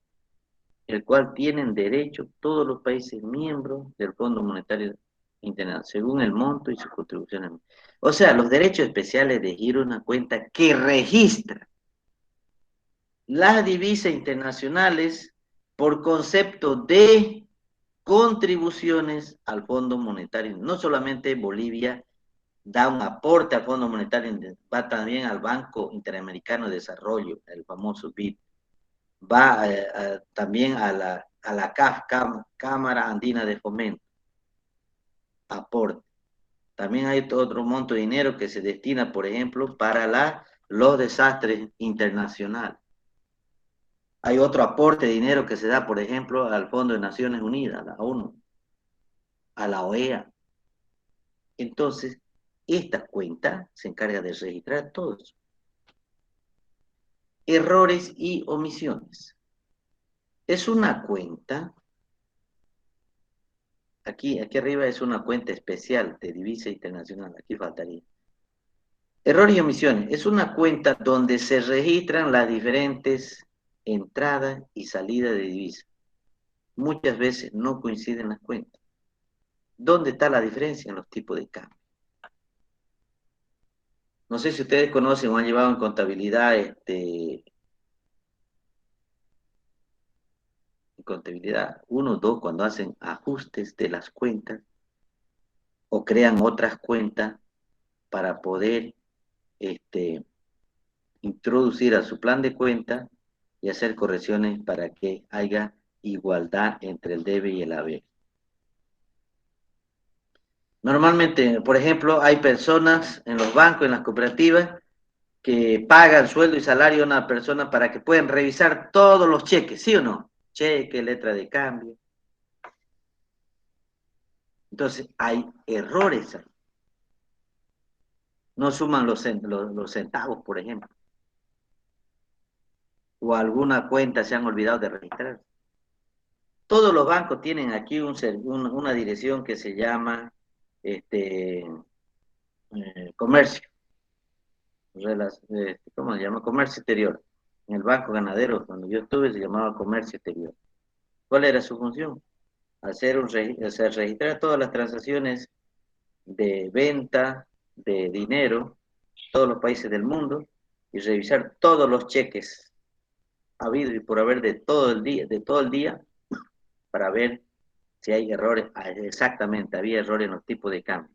el cual tienen derecho todos los países miembros del Fondo Monetario Internacional, según el monto y sus contribuciones. O sea, los derechos especiales de giro es una cuenta que registra las divisas internacionales por concepto de contribuciones al Fondo Monetario. No solamente Bolivia da un aporte al Fondo Monetario, va también al Banco Interamericano de Desarrollo, el famoso BID, va también a la CAF, Cámara Andina de Fomento, aporte. También hay otro monto de dinero que se destina, por ejemplo, para los desastres internacionales. Hay otro aporte de dinero que se da, por ejemplo, al Fondo de Naciones Unidas, a la ONU, a la OEA. Entonces, esta cuenta se encarga de registrar todo eso. Errores y omisiones. Es una cuenta, aquí arriba es una cuenta especial de divisa internacional, aquí faltaría. Errores y omisiones. Es una cuenta donde se registran las diferentes entradas y salidas de divisa. Muchas veces no coinciden las cuentas. ¿Dónde está la diferencia? En los tipos de cambio. No sé si ustedes conocen o han llevado en contabilidad, en contabilidad 1 o 2, cuando hacen ajustes de las cuentas o crean otras cuentas para poder introducir a su plan de cuenta y hacer correcciones para que haya igualdad entre el debe y el haber. Normalmente, por ejemplo, hay personas en los bancos, en las cooperativas, que pagan sueldo y salario a una persona para que puedan revisar todos los cheques, ¿sí o no? Cheque, letra de cambio. Entonces, hay errores ahí. No suman los centavos, por ejemplo. O alguna cuenta se han olvidado de registrar. Todos los bancos tienen aquí una dirección que se llama comercio. ¿Cómo se llama? Comercio exterior. En el Banco Ganadero, cuando yo estuve, se llamaba comercio exterior. ¿Cuál era su función? Registrar todas las transacciones de venta de dinero, todos los países del mundo, y revisar todos los cheques habido y por haber de todo el día, para ver si hay errores. Exactamente, había errores en los tipos de cambio.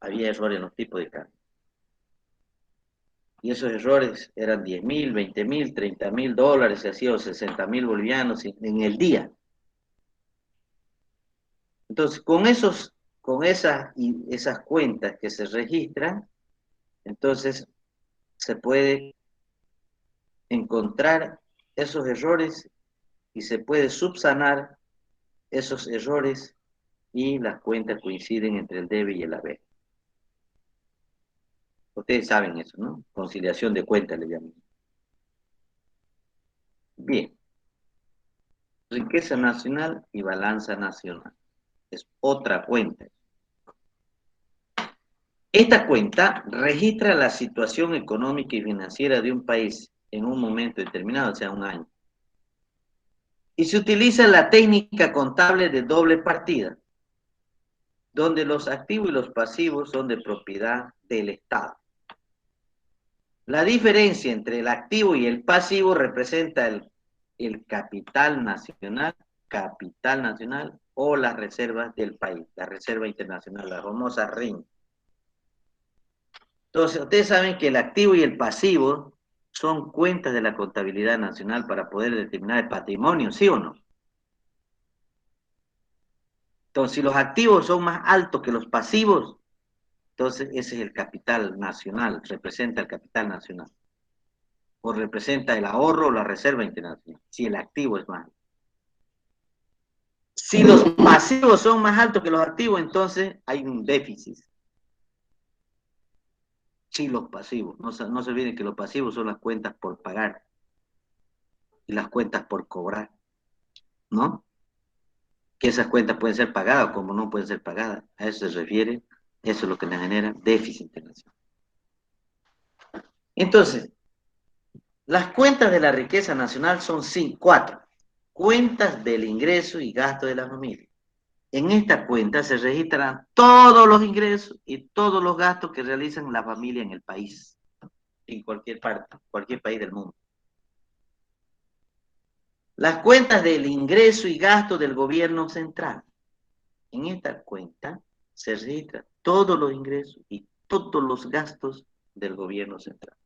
Había errores en los tipos de cambio. Y esos errores eran 10.000, 20.000, 30.000 dólares, así, o 60.000 bolivianos en el día. Entonces, con esas cuentas que se registran, entonces se puede encontrar esos errores y se puede subsanar esos errores y las cuentas coinciden entre el debe y el haber. Ustedes saben eso, ¿no? Conciliación de cuentas le llaman. Bien. Riqueza nacional y balanza nacional. Es otra cuenta. Esta cuenta registra la situación económica y financiera de un país en un momento determinado, o sea, un año. Y se utiliza la técnica contable de doble partida, donde los activos y los pasivos son de propiedad del Estado. La diferencia entre el activo y el pasivo representa el capital nacional o las reservas del país, la reserva internacional, la famosa RIN. Entonces, ustedes saben que el activo y el pasivo son cuentas de la contabilidad nacional para poder determinar el patrimonio, ¿sí o no? Entonces, si los activos son más altos que los pasivos, entonces ese es el capital nacional, representa el capital nacional. O representa el ahorro o la reserva internacional, si el activo es más alto. Si los pasivos son más altos que los activos, entonces hay un déficit. Sí, los pasivos. No se olviden que los pasivos son las cuentas por pagar y las cuentas por cobrar, ¿no? Que esas cuentas pueden ser pagadas como no pueden ser pagadas. A eso se refiere, eso es lo que le genera déficit internacional. Entonces, las cuentas de la riqueza nacional son 4. Cuentas del ingreso y gasto de la familia. En esta cuenta se registran todos los ingresos y todos los gastos que realizan la familia en el país, en cualquier parte, cualquier país del mundo. Las cuentas del ingreso y gasto del gobierno central. En esta cuenta se registran todos los ingresos y todos los gastos del gobierno central.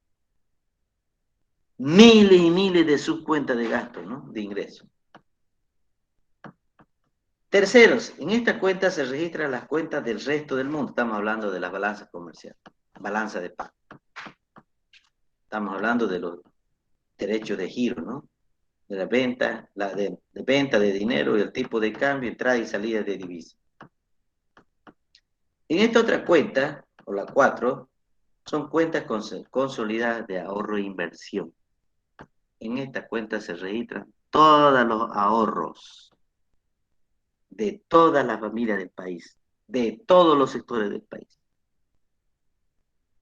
Miles y miles de subcuentas de gastos, ¿no? De ingresos. Terceros, en esta cuenta se registran las cuentas del resto del mundo. Estamos hablando de las balanzas comerciales, balanza de pago. Estamos hablando de los derecho de giro, ¿no? De la venta, de venta de dinero y el tipo de cambio, entrada y salida de divisas. En esta otra cuenta, o la 4, son cuentas consolidadas de ahorro e inversión. En esta cuenta se registran todos los ahorros de todas las familias del país, de todos los sectores del país.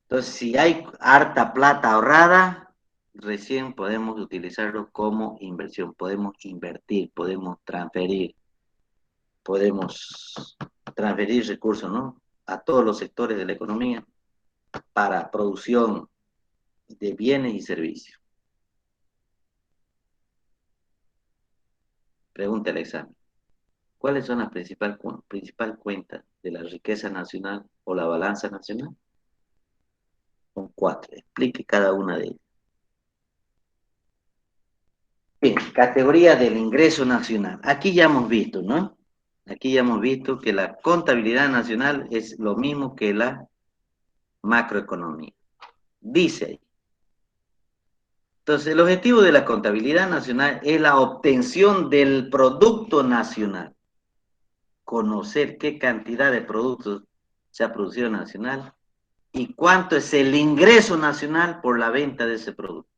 Entonces, si hay harta plata ahorrada, recién podemos utilizarlo como inversión. Podemos invertir, podemos transferir recursos, ¿no? A todos los sectores de la economía para producción de bienes y servicios. Pregunta el examen. ¿Cuáles son las principales cuentas de la riqueza nacional o la balanza nacional? Son 4. Explique cada una de ellas. Bien, categoría del ingreso nacional. Aquí ya hemos visto, ¿no? Aquí ya hemos visto que la contabilidad nacional es lo mismo que la macroeconomía. Dice ahí. Entonces, el objetivo de la contabilidad nacional es la obtención del producto nacional. Conocer qué cantidad de productos se ha producido nacional y cuánto es el ingreso nacional por la venta de ese producto.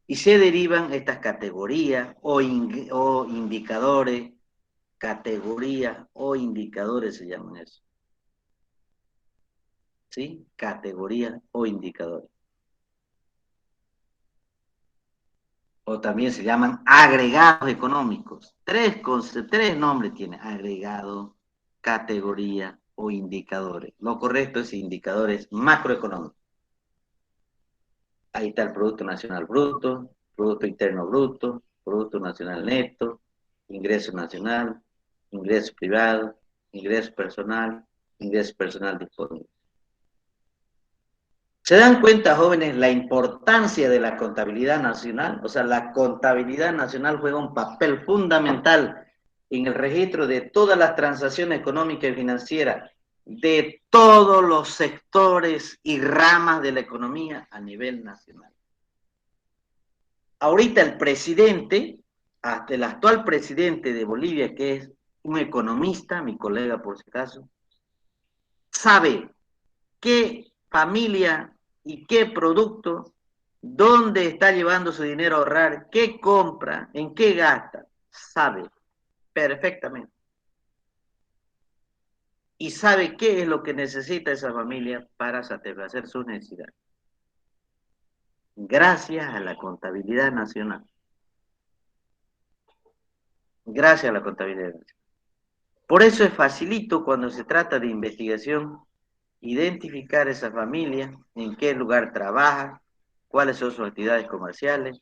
Y se derivan estas categorías o indicadores, categorías o indicadores se llaman eso. ¿Sí? Categorías o indicadores. O también se llaman agregados económicos. Tres nombres tiene: agregado, categoría o indicadores. Lo correcto es indicadores macroeconómicos. Ahí está el Producto Nacional Bruto, Producto Interno Bruto, Producto Nacional Neto, ingreso nacional, ingreso privado, ingreso personal disponible. ¿Se dan cuenta, jóvenes, la importancia de la contabilidad nacional? O sea, la contabilidad nacional juega un papel fundamental en el registro de todas las transacciones económicas y financieras de todos los sectores y ramas de la economía a nivel nacional. Ahorita el presidente, hasta el actual presidente de Bolivia, que es un economista, mi colega por si acaso, sabe qué familia y qué producto, dónde está llevando su dinero a ahorrar, qué compra, en qué gasta, sabe perfectamente. Y sabe qué es lo que necesita esa familia para satisfacer sus necesidades. Gracias a la contabilidad nacional. Gracias a la contabilidad nacional. Por eso es facilito cuando se trata de investigación identificar esa familia, en qué lugar trabaja, cuáles son sus actividades comerciales,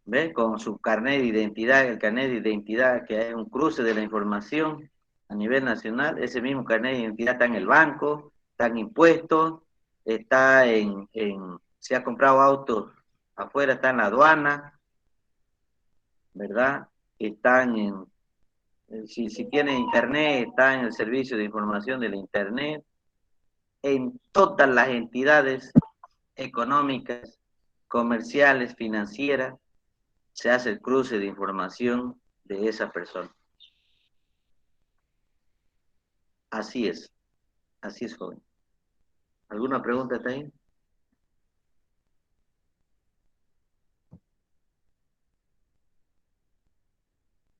¿ve? Con su carnet de identidad, el carnet de identidad que es un cruce de la información a nivel nacional. Ese mismo carnet de identidad está en el banco, está en impuestos, está si ha comprado autos afuera, está en la aduana, ¿verdad? Están si tiene internet, está en el servicio de información del internet. En todas las entidades económicas, comerciales, financieras, se hace el cruce de información de esa persona. Así es, joven. ¿Alguna pregunta hasta ahí?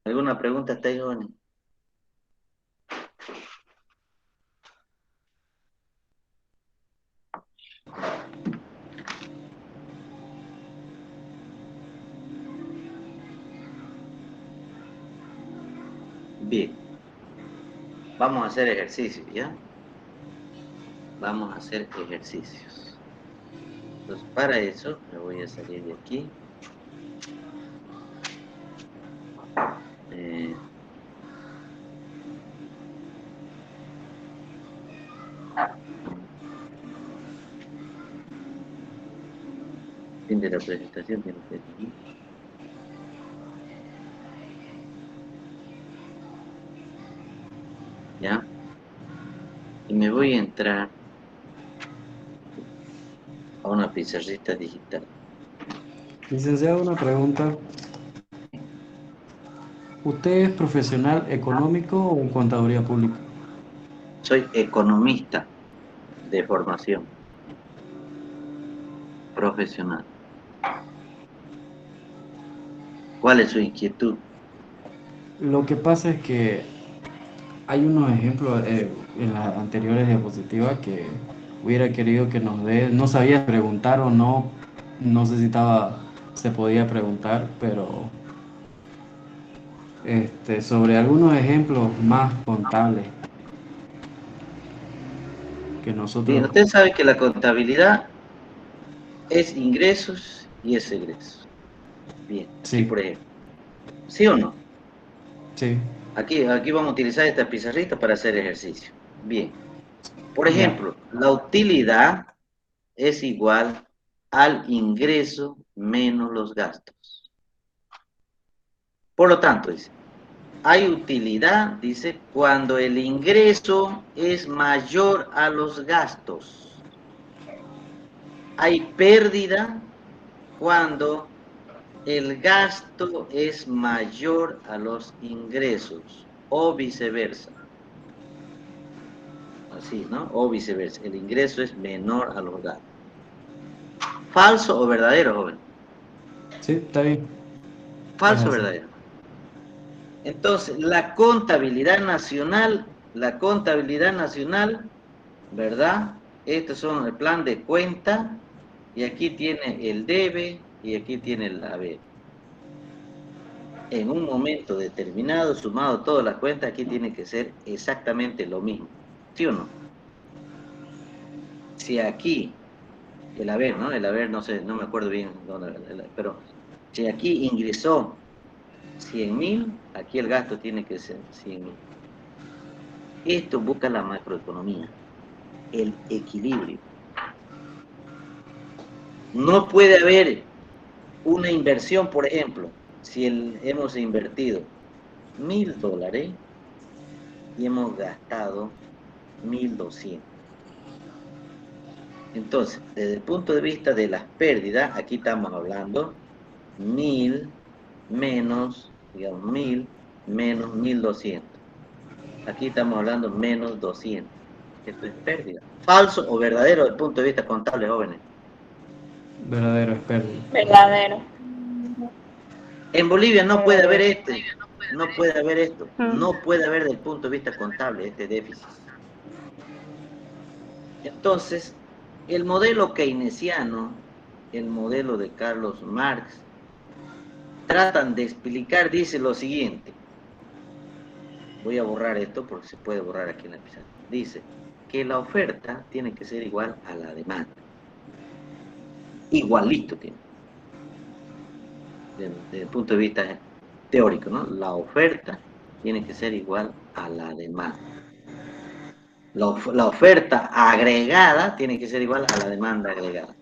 ¿Alguna pregunta hasta ahí, joven? Bien. Vamos a hacer ejercicios, ¿ya? Vamos a hacer ejercicios. Entonces, para eso, me voy a salir de aquí. Fin de la presentación tiene que ir. ¿Ya? Y me voy a entrar a una pizarrita digital. Licenciado, una pregunta. ¿Usted es profesional económico o en contaduría pública? Soy economista de formación profesional. ¿Cuál es su inquietud? Lo que pasa es que hay unos ejemplos en las anteriores diapositivas que hubiera querido que nos dé, no sabía preguntar o no, no sé si se podía preguntar, pero sobre algunos ejemplos más contables que Bien, nosotros, usted sabe que la contabilidad es ingresos y es egresos. Bien, aquí sí, por ejemplo. ¿Sí o no? sí, Aquí vamos a utilizar esta pizarrita para hacer ejercicio. Bien. Por ya, ejemplo, la utilidad es igual al ingreso menos los gastos. Por lo tanto, dice, hay utilidad, dice, cuando el ingreso es mayor a los gastos. Hay pérdida cuando el gasto es mayor a los ingresos o viceversa. Así, ¿no? O viceversa. El ingreso es menor a los gastos. ¿Falso o verdadero, joven? sí, está bien, es Falso o así. verdadero. Entonces, la contabilidad nacional, ¿verdad? Estos son el plan de cuenta, y aquí tiene el debe, y aquí tiene el haber. En un momento determinado, sumado todas las cuentas, aquí tiene que ser exactamente lo mismo. ¿Sí o no? Si aquí, el haber, ¿no? El haber, no sé, no me acuerdo bien, pero si aquí ingresó 100.000, aquí el gasto tiene que ser 100.000. Esto busca la macroeconomía, el equilibrio. No puede haber una inversión, por ejemplo, si hemos invertido $1.000 y hemos gastado 1.200. Entonces, desde el punto de vista de las pérdidas, aquí estamos hablando 1.000 menos, digamos, 1.000 menos 1.200. Aquí estamos hablando menos 200. Esto es pérdida. ¿Falso o verdadero desde el punto de vista contable, jóvenes? Verdadero, es pérdida. Verdadero. En Bolivia no puede haber Verdadero. no puede haber esto, Mm. no puede haber desde el punto de vista contable este déficit. Entonces, el modelo keynesiano, el modelo de Carlos Marx, tratan de explicar, dice lo siguiente. Voy a borrar esto porque se puede borrar aquí en la pizarra. Dice que la oferta tiene que ser igual a la demanda. Igualito tiene. Desde el punto de vista teórico, ¿no? La oferta tiene que ser igual a la demanda. La oferta agregada tiene que ser igual a la demanda agregada.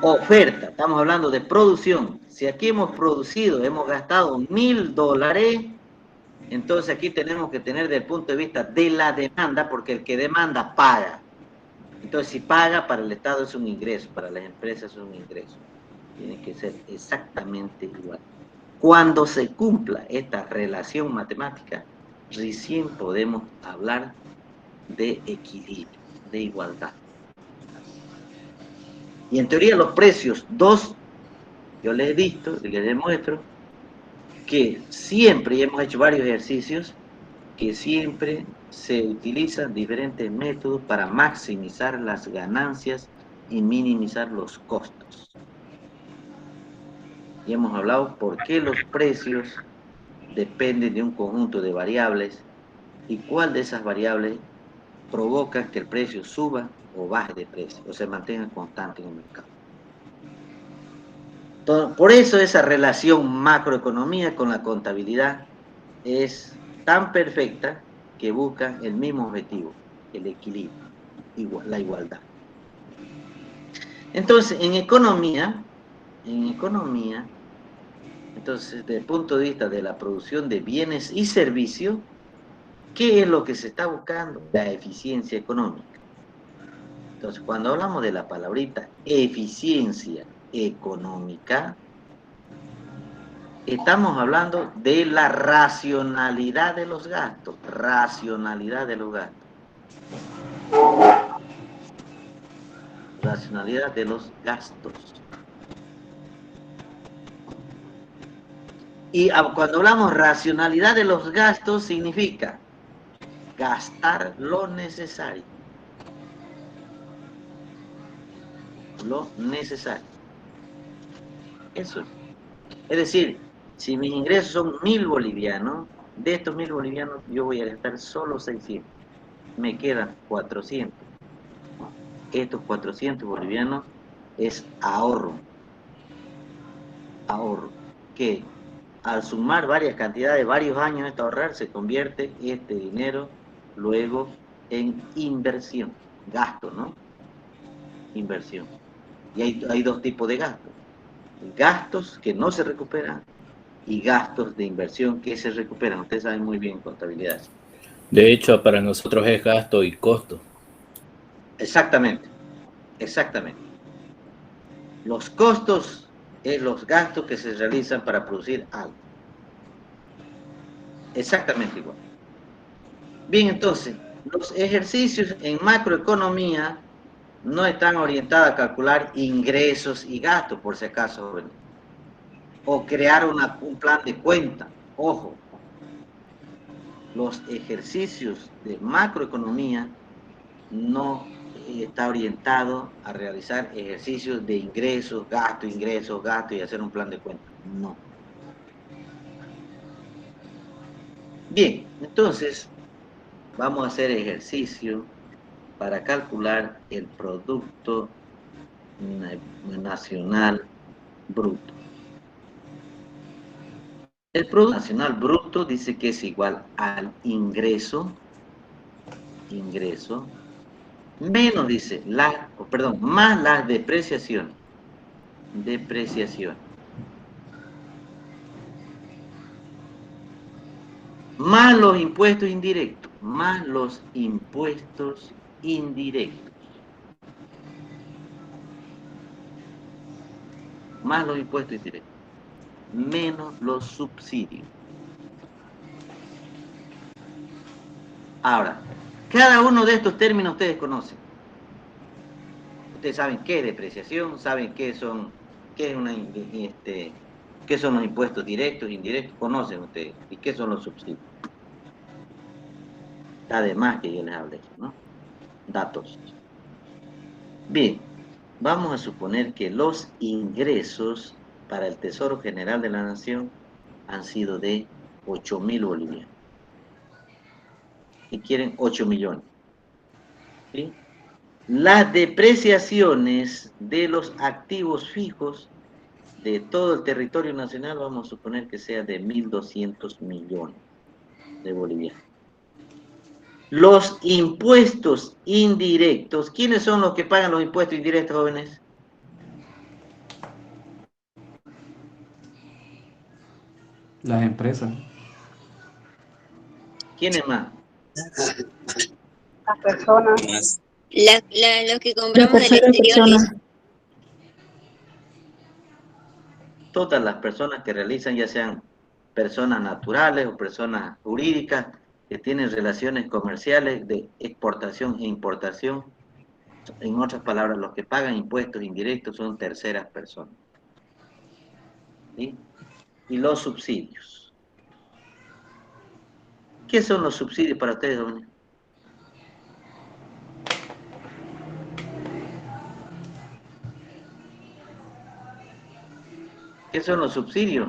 Oferta, estamos hablando de producción. Si aquí hemos producido, hemos gastado $1.000, entonces aquí tenemos que tener desde el punto de vista de la demanda, porque el que demanda paga. Entonces, si paga, para el Estado es un ingreso, para las empresas es un ingreso. Tiene que ser exactamente igual. Cuando se cumpla esta relación matemática, recién podemos hablar de equilibrio, de igualdad. Y en teoría los precios, yo les he visto y les demuestro que siempre, y hemos hecho varios ejercicios, que siempre se utilizan diferentes métodos para maximizar las ganancias y minimizar los costos. Y hemos hablado por qué los precios dependen de un conjunto de variables y cuál de esas variables provoca que el precio suba o baje de precio, o se mantenga constante en el mercado. Entonces, por eso esa relación macroeconomía con la contabilidad es tan perfecta que busca el mismo objetivo, el equilibrio, la igualdad. Entonces, en economía, entonces, desde el punto de vista de la producción de bienes y servicios, ¿qué es lo que se está buscando? La eficiencia económica. Entonces, cuando hablamos de la palabrita eficiencia económica, estamos hablando de la racionalidad de los gastos. Racionalidad de los gastos. Racionalidad de los gastos. Y cuando hablamos racionalidad de los gastos, significa gastar lo necesario. Lo necesario. Eso. Es decir, si mis ingresos son 1.000 bolivianos, de estos 1.000 bolivianos yo voy a gastar solo 600. Me quedan 400. Estos 400 bolivianos es ahorro. Ahorro. Que al sumar varias cantidades, varios años de ahorrar, se convierte este dinero luego en inversión. Gasto, ¿no? Inversión. Y hay dos tipos de gastos. Gastos que no se recuperan y gastos de inversión que se recuperan. Ustedes saben muy bien contabilidad. De hecho, para nosotros es gasto y costo. Exactamente, exactamente. Los costos es los gastos que se realizan para producir algo. Exactamente igual. Bien, entonces, los ejercicios en macroeconomía no están orientados a calcular ingresos y gastos, por si acaso, o crear un plan de cuenta. Ojo, los ejercicios de macroeconomía no está orientado a realizar ejercicios de ingresos, gastos y hacer un plan de cuenta. No. Bien, entonces vamos a hacer ejercicio para calcular el Producto Nacional Bruto. El Producto Nacional Bruto dice que es igual al ingreso, menos, dice, más las depreciaciones. Más los impuestos indirectos. Más los impuestos indirectos. Menos los subsidios. Ahora, cada uno de estos términos ustedes conocen. Ustedes saben qué es depreciación, saben qué son los impuestos directos, indirectos, conocen ustedes. ¿Y qué son los subsidios? Además que yo les hable, ¿no? Datos. Bien, vamos a suponer que los ingresos para el Tesoro General de la Nación han sido de 8.000 bolivianos. Y quieren 8 millones. ¿Sí? Las depreciaciones de los activos fijos de todo el territorio nacional, vamos a suponer que sea de 1.200 millones de bolivianos. Los impuestos indirectos, ¿quiénes son los que pagan los impuestos indirectos, jóvenes? Las empresas. ¿Quiénes más? Las personas. Lo que compramos del exterior, Luis. Todas las personas que realizan, ya sean personas naturales o personas jurídicas, que tienen relaciones comerciales de exportación e importación. En otras palabras, los que pagan impuestos indirectos son terceras personas. ¿Sí? Y los subsidios. ¿Qué son los subsidios para ustedes, jóvenes? ¿Qué son los subsidios?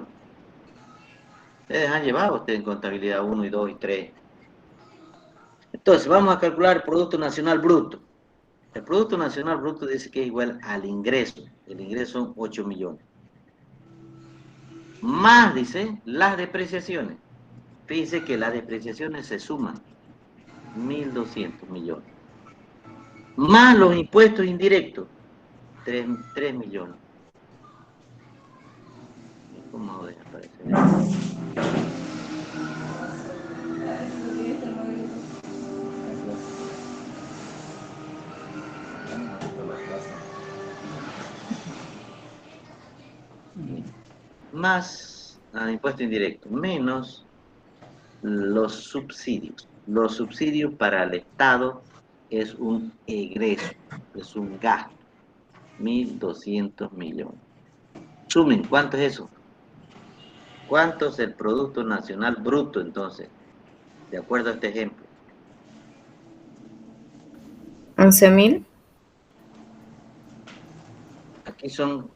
Ustedes han llevado ustedes en contabilidad 1 y 2 y 3. Entonces, vamos a calcular el Producto Nacional Bruto. El Producto Nacional Bruto dice que es igual al ingreso. El ingreso son 8 millones. Más, dice, las depreciaciones. Fíjense que las depreciaciones se suman. 1.200 millones. Más los impuestos indirectos. 3 millones. ¿Cómo desaparecer? más impuesto indirecto, menos los subsidios. Los subsidios para el Estado es un egreso, es un gasto, 1.200 millones. Sumen, ¿cuánto es eso? ¿Cuánto es el Producto Nacional Bruto entonces? De acuerdo a este ejemplo. 11.000. Aquí son,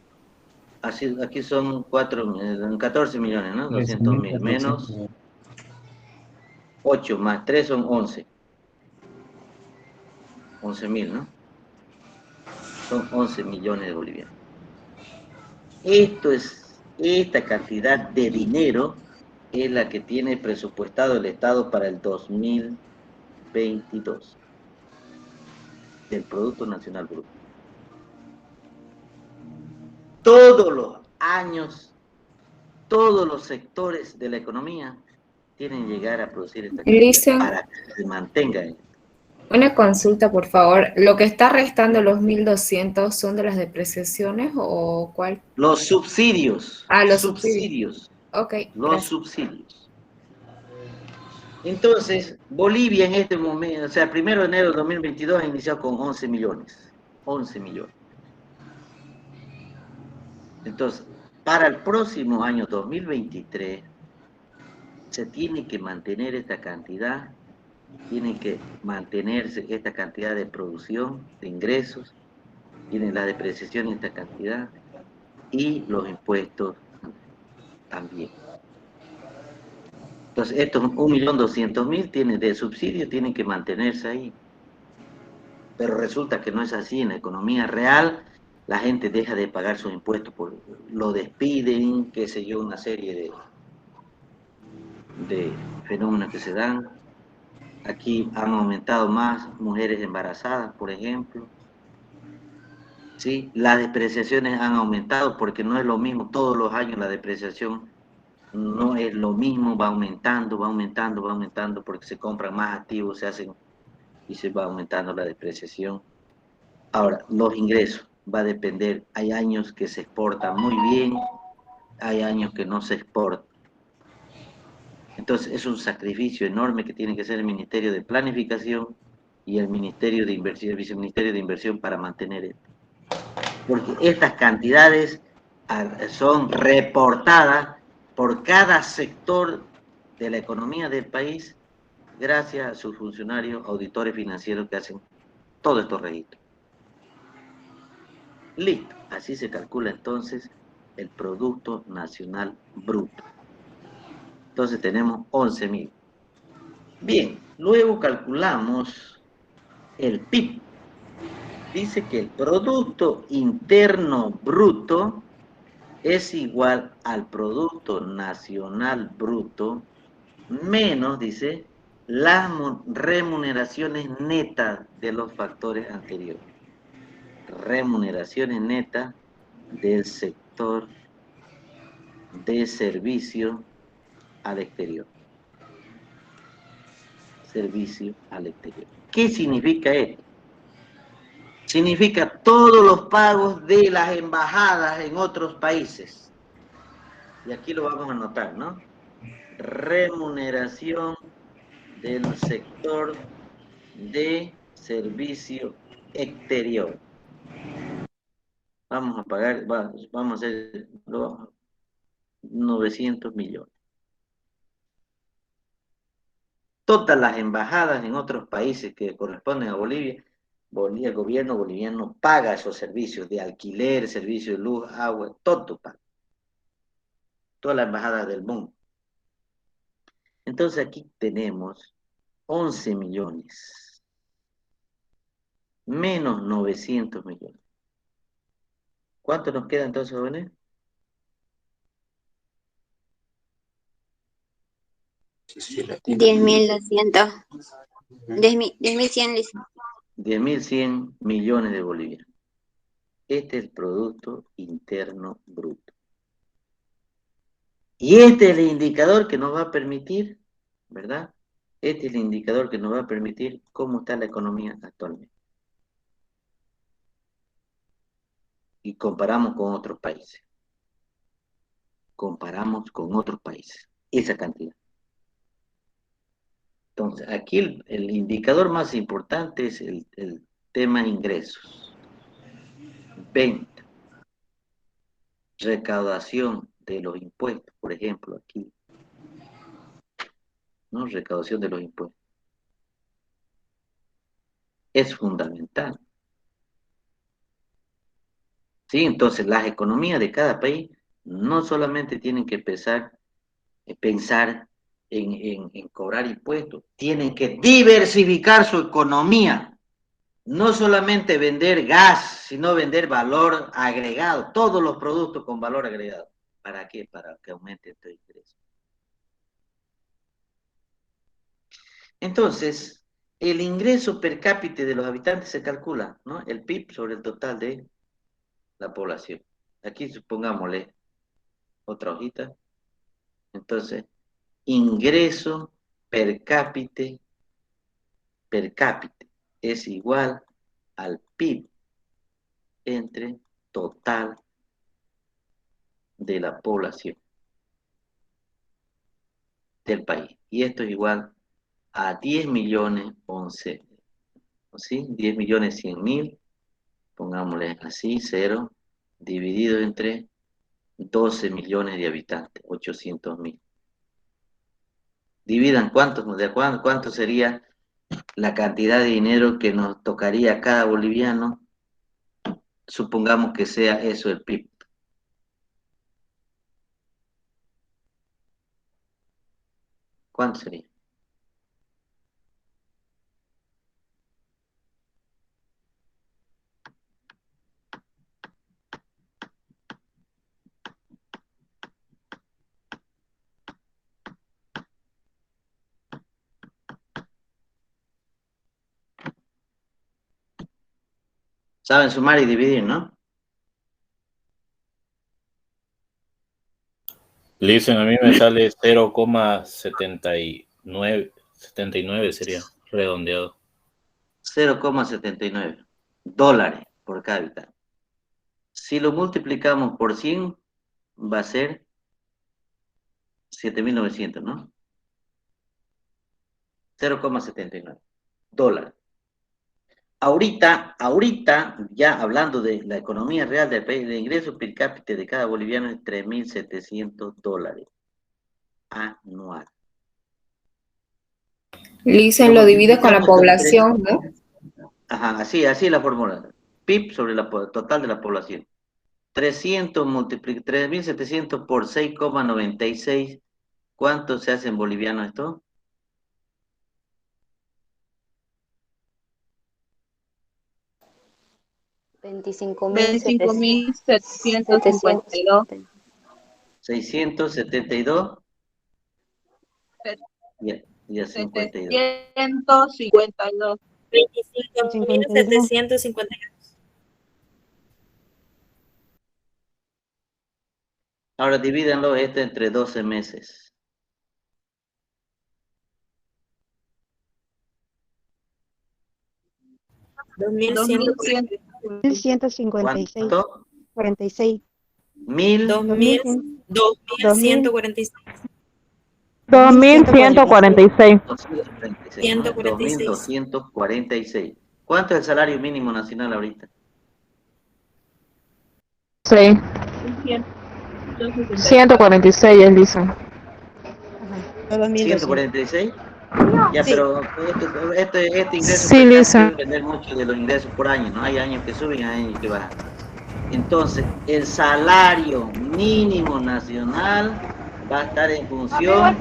aquí son 14 millones, ¿no? 200.000 13.400. menos 8 más 3 son 11. 11.000, ¿no? Son 11 millones de bolivianos. Esta cantidad de dinero es la que tiene presupuestado el Estado para el 2022 del Producto Nacional Bruto. Todos los años, todos los sectores de la economía tienen que llegar a producir esta cantidad Listen, para que se mantenga. una consulta, por favor. ¿Lo que está restando los 1.200 son de las depreciaciones o cuál? Los subsidios, Ah, los subsidios, Ok, los gracias. subsidios. Entonces, Bolivia en este momento, o sea, 1 de enero de 2022 ha iniciado con 11 millones. 11 millones. Entonces, para el próximo año 2023, se tiene que mantener esta cantidad, tiene que mantenerse esta cantidad de producción, de ingresos, tiene la depreciación en esta cantidad y los impuestos también. Entonces, estos 1.200.000 tienen de subsidio, tienen que mantenerse ahí. Pero resulta que no es así. En la economía real, la gente deja de pagar sus impuestos, lo despiden, qué sé yo, una serie de fenómenos que se dan. Aquí han aumentado más mujeres embarazadas, por ejemplo. ¿Sí? Las depreciaciones han aumentado porque no es lo mismo, todos los años la depreciación no es lo mismo, va aumentando, va aumentando, va aumentando, porque se compran más activos, se hacen y se va aumentando la depreciación. Ahora, los ingresos va a depender, hay años que se exportan muy bien, hay años que no se exportan. Entonces es un sacrificio enorme que tiene que hacer el Ministerio de Planificación y el Ministerio de Inversión, el Viceministerio de Inversión para mantener esto. Porque estas cantidades son reportadas por cada sector de la economía del país gracias a sus funcionarios auditores financieros que hacen todos estos registros. Listo, así se calcula entonces el Producto Nacional Bruto. Entonces tenemos 11.000. Bien, luego calculamos el PIB. Dice que el Producto Interno Bruto es igual al Producto Nacional Bruto menos, dice, las remuneraciones netas de los factores anteriores. Remuneraciones netas del sector de servicio al exterior. Servicio al exterior. ¿Qué significa esto? Significa todos los pagos de las embajadas en otros países. Y aquí lo vamos a anotar, ¿no? Remuneración del sector de servicio exterior. Vamos a pagar, vamos a hacer 900 millones. Todas las embajadas en otros países que corresponden a Bolivia, el gobierno boliviano paga esos servicios de alquiler, servicios de luz, agua, todo paga. Todas las embajadas del mundo. Entonces aquí tenemos 11 millones, menos 900 millones. ¿Cuánto nos queda entonces, jóvenes? 10.200. 10.100. 10.100 millones de bolivianos. Este es el Producto Interno Bruto. Y este es el indicador que nos va a permitir, ¿verdad? Este es el indicador que nos va a permitir cómo está la economía actualmente. Y comparamos con otros países. comparamos con otros países. Esa cantidad. Entonces, aquí el indicador más importante es el tema ingresos. Venta. Recaudación de los impuestos, por ejemplo, aquí. ¿No? Recaudación de los impuestos. Es fundamental. ¿Sí? Entonces, las economías de cada país no solamente tienen que pensar en cobrar impuestos, tienen que diversificar su economía. No solamente vender gas, sino vender valor agregado, todos los productos con valor agregado. ¿Para qué? Para que aumente este ingreso. Entonces, el ingreso per cápita de los habitantes se calcula, ¿no? El PIB sobre el total de la población. Aquí supongámosle otra hojita. Entonces, ingreso per cápita es igual al PIB entre total de la población del país. Y esto es igual a 10 millones 11, ¿sí? 10 millones 100 mil, pongámosle así, 0, dividido entre 12 millones de habitantes, 800 mil. Dividan cuánto sería la cantidad de dinero que nos tocaría a cada boliviano, supongamos que sea eso el PIB. ¿Cuánto sería? Saben sumar y dividir, ¿no? Le dicen, a mí me sale 0,79 sería redondeado. 0,79 dólares por cada habitante. Si lo multiplicamos por 100, va a ser 7.900, ¿no? 0,79 dólares. Ahorita, ya hablando de la economía real del país, el ingreso per cápita de cada boliviano es 3.700 dólares anual. Listen, lo divide con la población, ¿no? Ajá, así es la fórmula. PIB sobre el total de la población. 3.700 por 6,96. ¿Cuánto se hace en boliviano esto? $25,752. 672 y a 52. 752. 25.752. Ahora divídanlo esto entre 12 meses. ¿Cuánto? 46. 2.146. 2.146. 2.246. ¿Cuánto es el salario mínimo nacional ahorita? 146 es Lisa. 146. Ya, Sí. pero este ingreso Sí, per cápita Lisa. depende mucho de los ingresos por año, ¿no? Hay años que suben, hay años que bajan. Entonces, el salario mínimo nacional va a estar en función al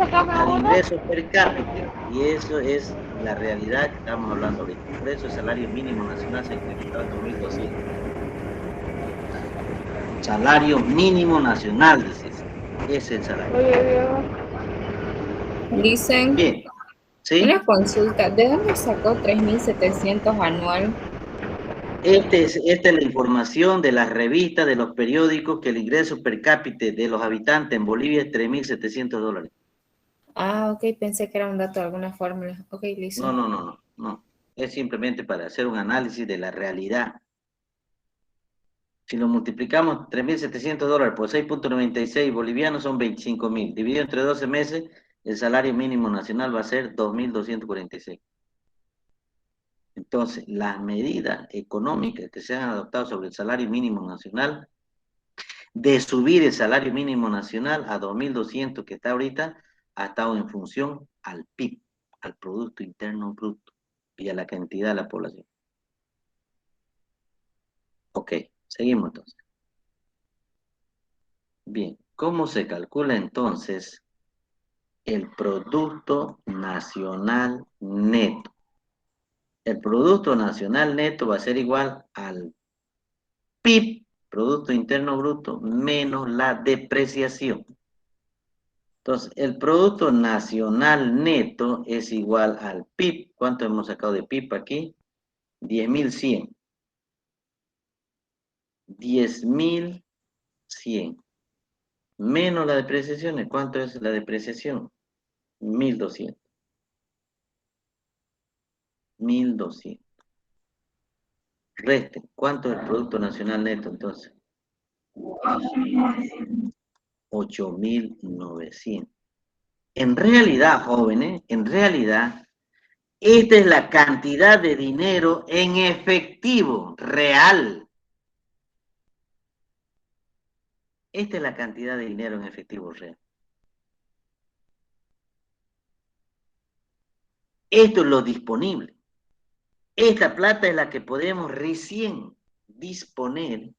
ingreso per cápita. Y eso es la realidad que estamos hablando ahorita. Por eso el salario mínimo nacional se incrementó a 2.200. Salario mínimo nacional, dices. Ese es el salario. Listen, Bien. ¿Sí? una consulta. ¿De dónde sacó 3.700 anual? Esta es la información de las revistas, de los periódicos, que el ingreso per cápita de los habitantes en Bolivia es 3.700 dólares. Ah, ok, pensé que era un dato de alguna fórmula. Ok, listo. No. Es simplemente para hacer un análisis de la realidad. Si lo multiplicamos, $3.700 por 6.96 bolivianos son 25.000. Dividido entre 12 meses, el salario mínimo nacional va a ser 2.246. Entonces, las medidas económicas que se han adoptado sobre el salario mínimo nacional, de subir el salario mínimo nacional a 2.200 que está ahorita, ha estado en función al PIB, al Producto Interno Bruto y a la cantidad de la población. Ok, seguimos entonces. Bien, ¿cómo se calcula entonces el Producto Nacional Neto? El Producto Nacional Neto va a ser igual al PIB, Producto Interno Bruto, menos la depreciación. Entonces, el Producto Nacional Neto es igual al PIB. ¿Cuánto hemos sacado de PIB aquí? 10.100. 10.100. Menos la depreciación. ¿Cuánto es la depreciación? 1.200. 1.200. Resten. ¿Cuánto es el Producto Nacional Neto entonces? 8.900. En realidad, jóvenes, en realidad, esta es la cantidad de dinero en efectivo, real. Esta es la cantidad de dinero en efectivo real. Esto es lo disponible. Esta plata es la que podemos recién disponer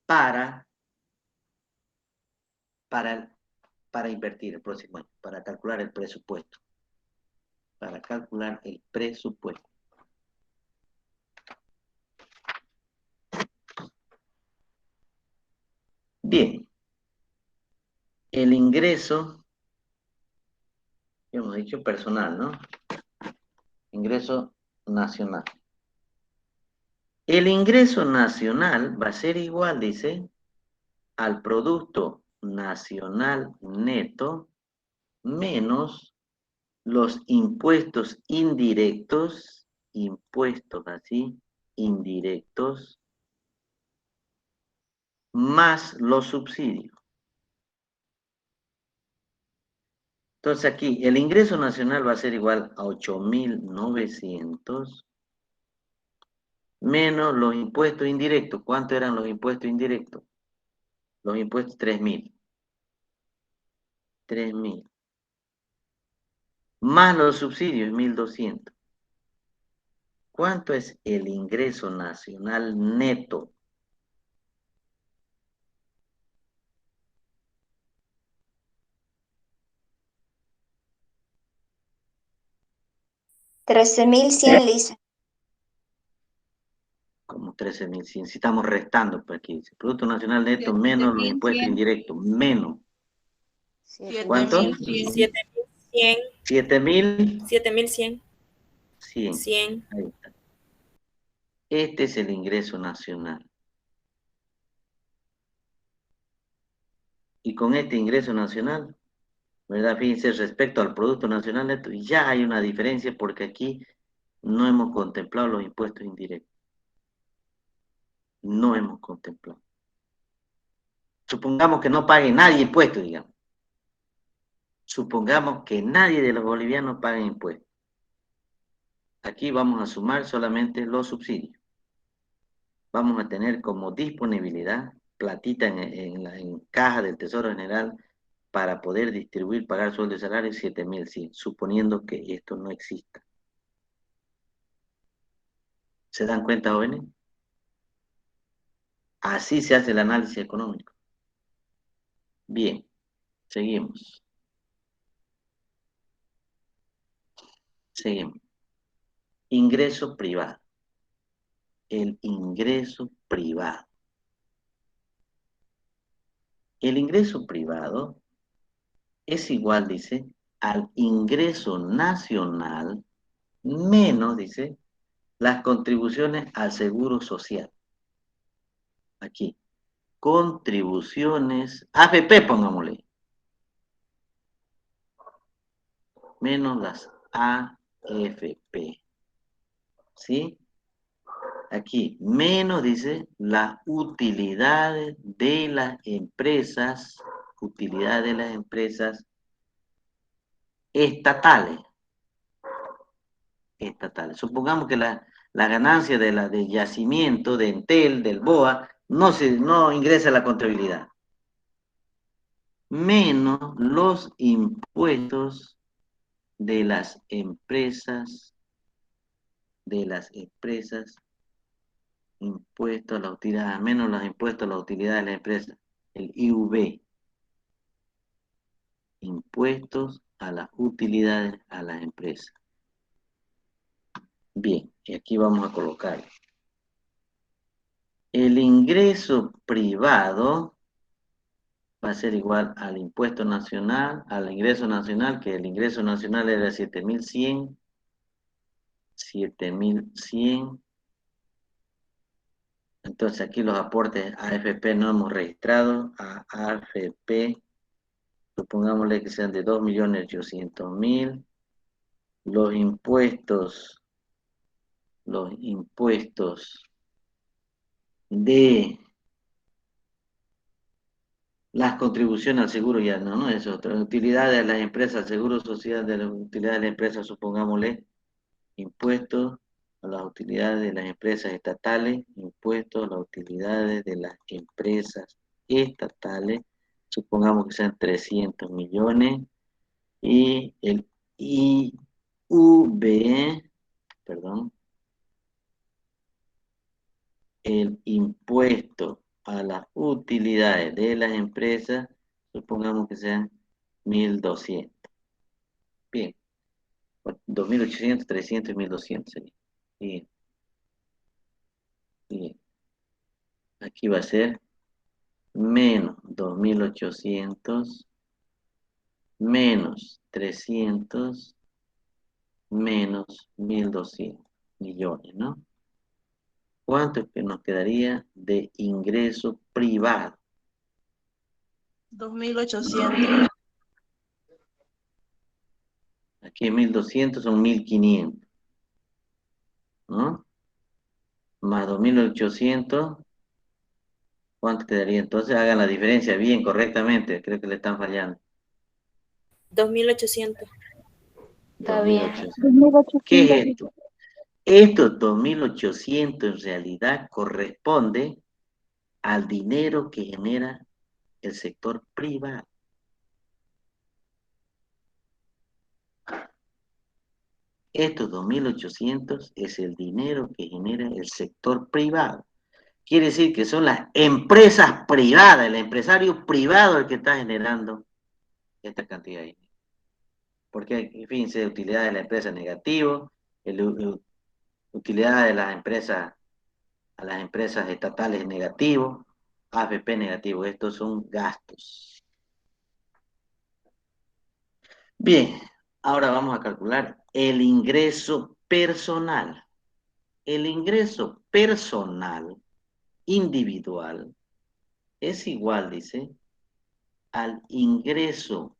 para invertir el próximo año, para calcular el presupuesto. Para calcular el presupuesto. Bien. El ingreso, hemos dicho personal, ¿no? Ingreso nacional. El ingreso nacional va a ser igual, dice, al Producto Nacional Neto menos los impuestos indirectos, indirectos, más los subsidios. Entonces aquí, el ingreso nacional va a ser igual a 8.900 menos los impuestos indirectos. ¿Cuánto eran los impuestos indirectos? Los impuestos, 3.000. 3.000. Más los subsidios, 1.200. ¿Cuánto es el ingreso nacional neto? $13.100, Lisa. Como 13.100. Si estamos restando, pues aquí dice, Producto Nacional Neto menos los impuestos indirectos, menos. ¿Cuánto? 7.100. 7.100. 7.100. 100. Ahí está. Este es el ingreso nacional. Y con este ingreso nacional, ¿verdad? Fíjense, respecto al Producto Nacional Neto, ya hay una diferencia porque aquí no hemos contemplado los impuestos indirectos. No hemos contemplado. Supongamos que no pague nadie impuestos, digamos. Supongamos que nadie de los bolivianos pague impuestos. Aquí vamos a sumar solamente los subsidios. Vamos a tener como disponibilidad platita en caja del Tesoro General para poder distribuir, pagar sueldo y salario, 7.100, suponiendo que esto no exista. ¿Se dan cuenta, jóvenes? Así se hace el análisis económico. Bien, seguimos. Seguimos. Ingreso privado. El ingreso privado. El ingreso privado es igual, dice, al ingreso nacional menos, dice, las contribuciones al seguro social. Aquí. Contribuciones, AFP, pongámosle. Menos las AFP. ¿Sí? Aquí, menos, dice, las utilidades de las empresas, estatales. Supongamos que la ganancia de yacimiento, de Entel, del BOA, no ingresa a la contabilidad. Menos los impuestos de las empresas, impuestos a la utilidad, menos los impuestos a la utilidad de las empresas, el IUV. Impuestos a las utilidades a las empresas. Bien, y aquí vamos a colocar el ingreso privado va a ser igual al impuesto nacional, al ingreso nacional, que el ingreso nacional era 7.100. Entonces aquí los aportes a AFP no hemos registrado. A AFP, supongámosle que sean de 2.800.000. Los impuestos de las contribuciones al seguro ya no es otra. Utilidades de las empresas, seguro social de las utilidades de las empresas, supongámosle, impuestos a las utilidades de las empresas estatales, impuestos a las utilidades de las empresas estatales, supongamos que sean 300 millones, y el IUV, el impuesto a las utilidades de las empresas, supongamos que sean 1.200. Bien, 2.800, 300 y 1.200 sería. Bien. Bien. Aquí va a ser menos 2.800 menos 300 menos 1.200 millones, ¿no? ¿Cuánto es que nos quedaría de ingreso privado? 2.800. Aquí 1.200 son 1.500, ¿no? Más 2.800, ¿cuánto quedaría? Entonces hagan la diferencia bien, correctamente. Creo que le están fallando. 2.800. Está bien. 2.800. ¿Qué es esto? Estos 2.800 en realidad corresponde al dinero que genera el sector privado. Estos 2.800 es el dinero que genera el sector privado. Quiere decir que son las empresas privadas, el empresario privado el que está generando esta cantidad de dinero. Porque, fíjense, utilidad de la empresa negativo, utilidad de las empresas a las empresas estatales negativo, AFP negativo. Estos son gastos. Bien, ahora vamos a calcular el ingreso personal. El ingreso personal individual es igual, dice, al ingreso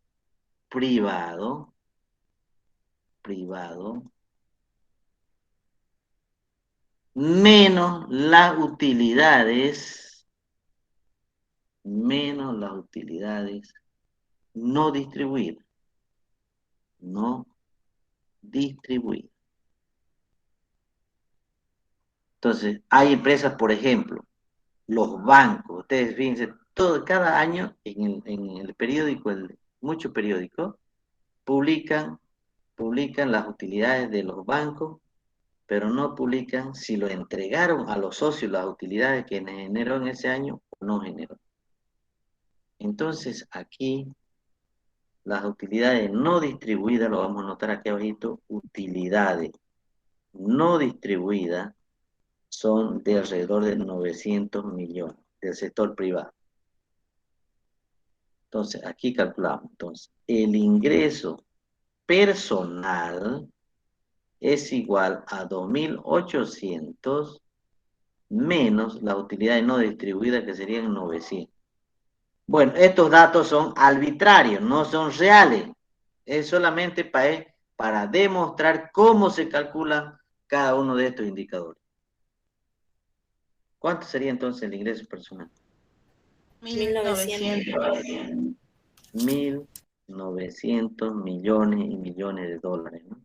privado, menos las utilidades no distribuidas. Entonces, hay empresas, por ejemplo, los bancos. Ustedes fíjense, cada año en el periódico, muchos periódicos, publican las utilidades de los bancos, pero no publican si lo entregaron a los socios las utilidades que generó en ese año o no generó. Entonces, aquí, las utilidades no distribuidas, lo vamos a notar aquí abajito, utilidades no distribuidas son de alrededor de 900 millones del sector privado. Entonces, aquí calculamos. Entonces, el ingreso personal es igual a 2.800 menos las utilidades no distribuidas, que serían 900. Bueno, estos datos son arbitrarios, no son reales. Es solamente para demostrar cómo se calculan cada uno de estos indicadores. ¿Cuánto sería entonces el ingreso personal? 1900. 1.900 millones y millones de dólares, ¿no?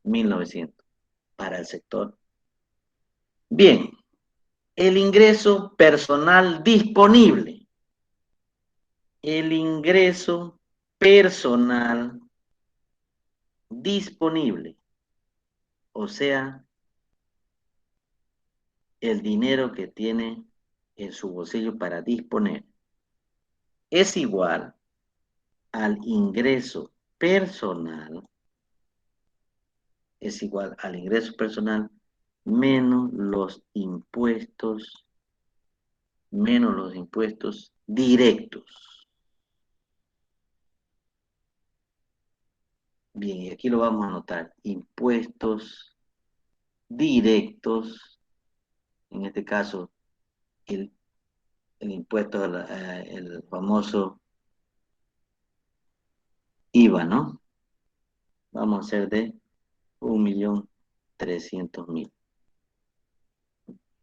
1.900 para el sector. Bien, el ingreso personal disponible. El ingreso personal disponible. O sea, el dinero que tiene en su bolsillo para disponer. Es igual al ingreso personal. Es igual al ingreso personal menos los impuestos directos. Bien, y aquí lo vamos a anotar. Impuestos directos, en este caso, el impuesto, el famoso IVA, ¿no? Vamos a hacer de 1.300.000.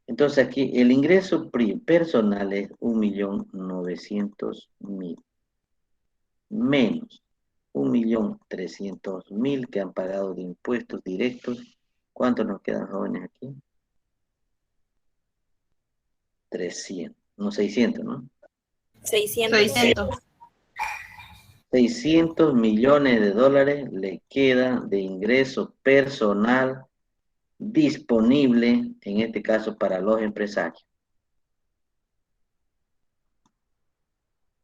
Entonces aquí el ingreso personal es 1.900.000 menos 1.300.000 que han pagado de impuestos directos. ¿Cuántos nos quedan, jóvenes, aquí? 300, no 600, ¿no? 600. 600 millones de dólares le queda de ingreso personal disponible, en este caso para los empresarios.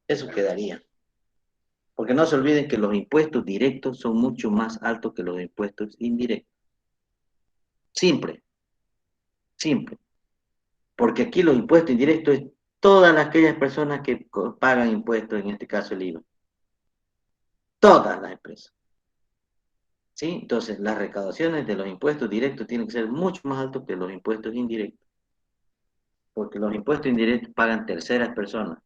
Eso quedaría. Porque no se olviden que los impuestos directos son mucho más altos que los impuestos indirectos. Simple. Porque aquí los impuestos indirectos es todas aquellas personas que pagan impuestos, en este caso el IVA. Todas las empresas. ¿Sí? Entonces, las recaudaciones de los impuestos directos tienen que ser mucho más altos que los impuestos indirectos. Porque los impuestos indirectos pagan terceras personas.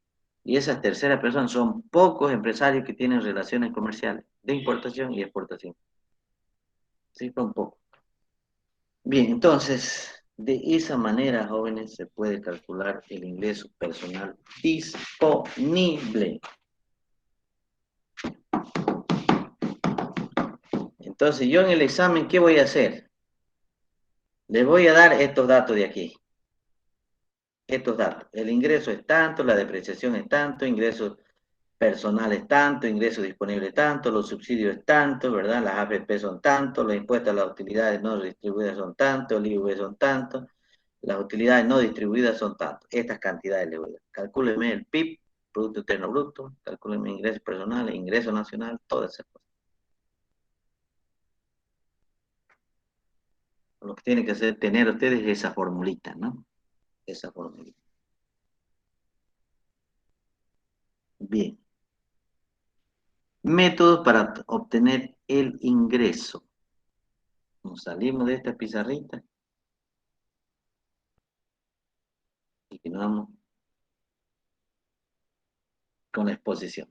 Y esas terceras personas son pocos empresarios que tienen relaciones comerciales de importación y exportación. Sí, son pocos. Bien, entonces, de esa manera, jóvenes, se puede calcular el ingreso personal disponible. Entonces, yo en el examen, ¿qué voy a hacer? Les voy a dar estos datos de aquí. Estos datos. El ingreso es tanto, la depreciación es tanto, ingreso personal es tanto, ingreso disponible es tanto, los subsidios es tanto, ¿verdad? Las AFP son tanto, los impuestos a las utilidades no distribuidas son tanto, el IVA son tanto, las utilidades no distribuidas son tanto. Estas cantidades les voy a dar. Calcúleme el PIB, Producto Interno Bruto, calcúleme ingresos personales, ingreso nacional, todas esas cosas. Lo que tienen que hacer, tener ustedes es esa formulita, ¿no? Esa formulita. Bien. Métodos para obtener el ingreso. Nos salimos de esta pizarrita y continuamos con la exposición.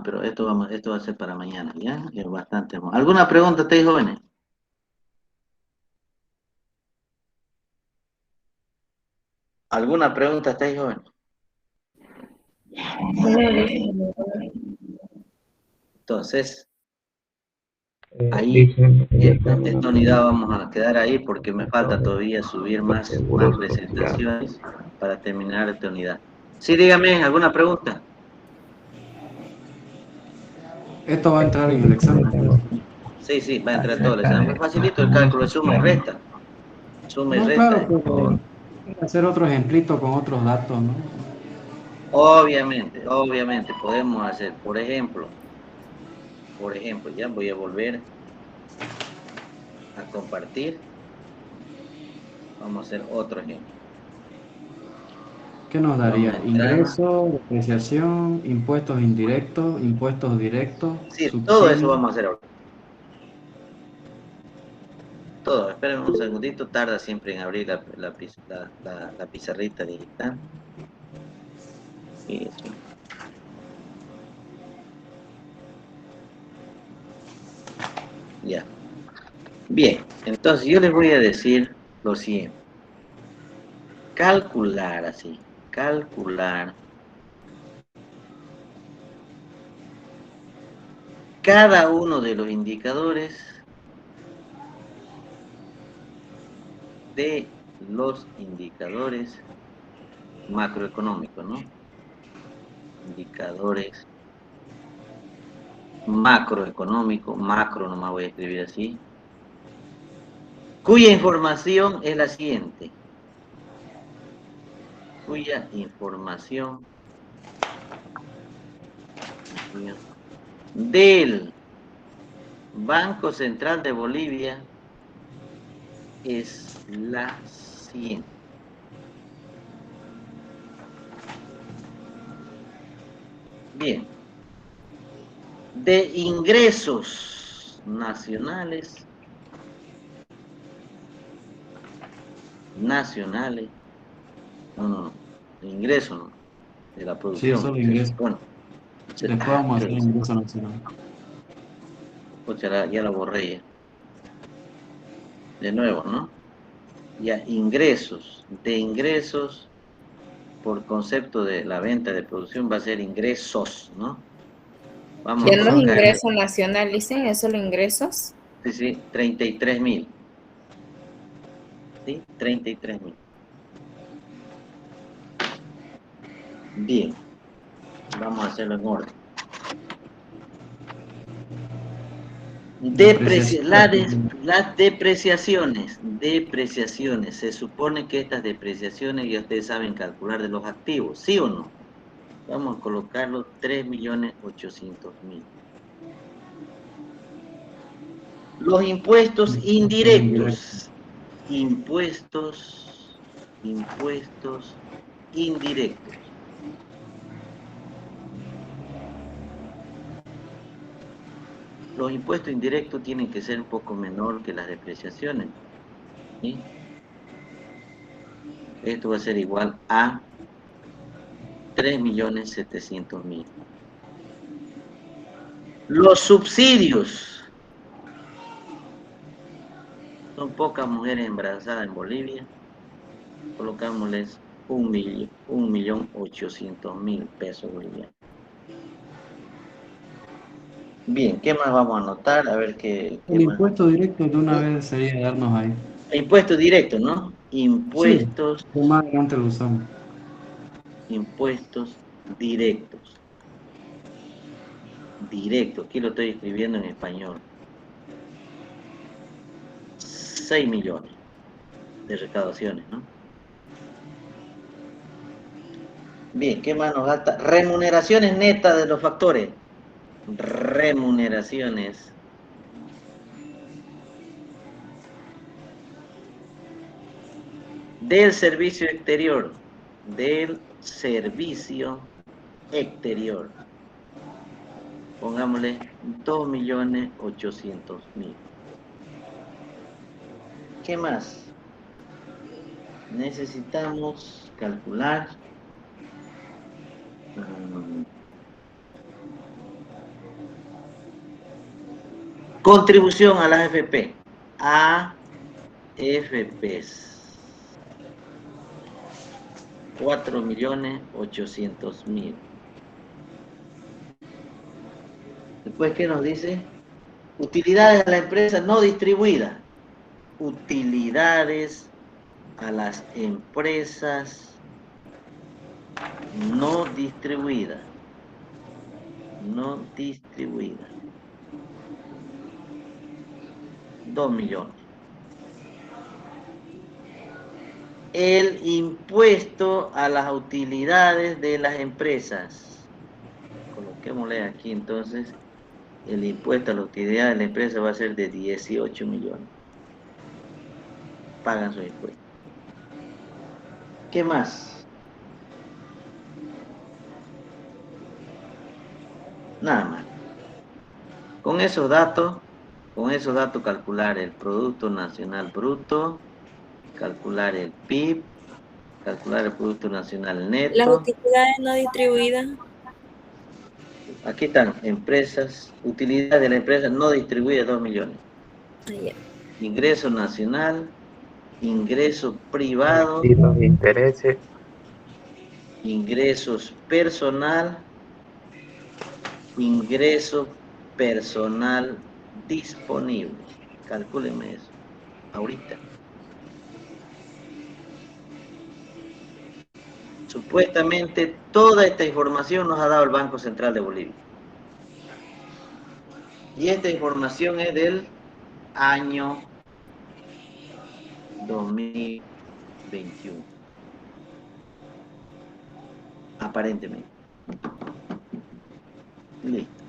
Pero esto va a ser para mañana, ¿ya? Es bastante. ¿Alguna pregunta, ustedes jóvenes? ¿Alguna pregunta, ustedes jóvenes? Entonces, ahí, esta unidad vamos a quedar ahí porque me falta todavía subir más presentaciones para terminar esta unidad. Sí, dígame, ¿alguna pregunta? Esto va a entrar en el examen. Sí, va a entrar todo el examen. Facilito el cálculo, suma y resta. Suma y No, resta. claro, pero hacer otro ejemplito con otros datos, ¿no? Obviamente, podemos hacer, por ejemplo, ya voy a volver a compartir. Vamos a hacer otro ejemplo. ¿Qué nos daría? Vamos a entrar. Ingreso, depreciación, impuestos indirectos, impuestos directos, Sí, todo eso subsidios. vamos a hacer ahora. Todo, espérenme un segundito, tarda siempre en abrir la pizarrita digital. Eso. Ya. Entonces, yo les voy a decir lo siguiente. Calcular así, calcular cada uno de los indicadores macroeconómicos, ¿no? Indicadores macroeconómicos, macro nomás voy a escribir así, cuya información es la siguiente. Cuya información del Banco Central de Bolivia es la siguiente. Bien. De ingresos nacionales, no, de ingresos no, de la Sí, producción. solo ingreso. Bueno, Después vamos a hacer ingreso nacional. ya la borré ya. De nuevo, ¿no? Ya, ingresos. De ingresos, por concepto de la venta de producción, va a ser ingresos, ¿no? Vamos Ya a no es colocar. ingreso nacional, dicen, es solo ingresos. Sí, 33.000. ¿Sí? 33.000. Bien. Vamos a hacerlo en orden. Las depreciaciones. Se supone que estas depreciaciones ya ustedes saben calcular de los activos, ¿sí o no? Vamos a colocarlo 3.800.000. Los impuestos indirectos. Impuestos indirectos. Los impuestos indirectos tienen que ser un poco menor que las depreciaciones, ¿sí? Esto va a ser igual a 3.700.000. Los subsidios. Son pocas mujeres embarazadas en Bolivia. Colocámosles 1.800.000 pesos bolivianos. Bien, ¿qué más vamos a anotar? A ver qué El más. impuesto directo de una vez sería darnos ahí. Impuestos directos, ¿no? Sí, más adelante lo usamos. Impuestos directos. Directo, aquí lo estoy escribiendo en español. 6 millones de recaudaciones, ¿no? Bien, ¿qué más nos falta? Remuneraciones netas de los factores. Remuneraciones. Del servicio exterior. Del servicio exterior. Pongámosle 2.800.000. ¿Qué más? Necesitamos calcular contribución a las AFP. AFPs. 4.800.000. Después, ¿qué nos dice? Utilidades a la empresa no distribuidas. Utilidades a las empresas no distribuidas. No distribuidas. 2 millones. El impuesto a las utilidades de las empresas. Coloquémosle aquí entonces. El impuesto a la utilidad de la empresa va a ser de 18 millones. Pagan sus impuestos. ¿Qué más? Nada más. Con esos datos calcular el Producto Nacional Bruto, calcular el PIB, calcular el Producto Nacional Neto. Las utilidades no distribuidas. Aquí están, empresas, utilidad de la empresa no distribuida, 2 millones. Ah, ya. ingreso nacional, ingreso privado, Y los intereses. ingresos personal, ingreso personal disponible. Calcúleme eso, ahorita. Supuestamente toda esta información nos ha dado el Banco Central de Bolivia. Y esta información es del año 2021. Aparentemente. Listo.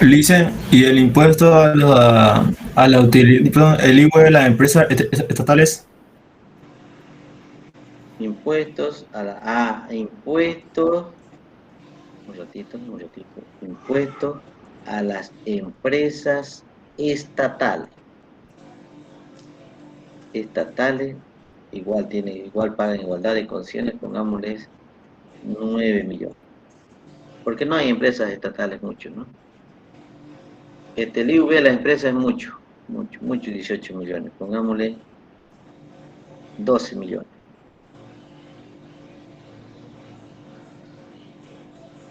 Licen, y el impuesto a la utilidad, perdón, el IVA de las empresas estatales. Impuestos a la impuestos. Un ratito. Impuestos a las empresas estatales. Estatales igual pagan igualdad de condiciones, pongámosles 9 millones. Porque no hay empresas estatales mucho, ¿no? El IUV de las empresas es mucho, 18 millones. Pongámosle 12 millones.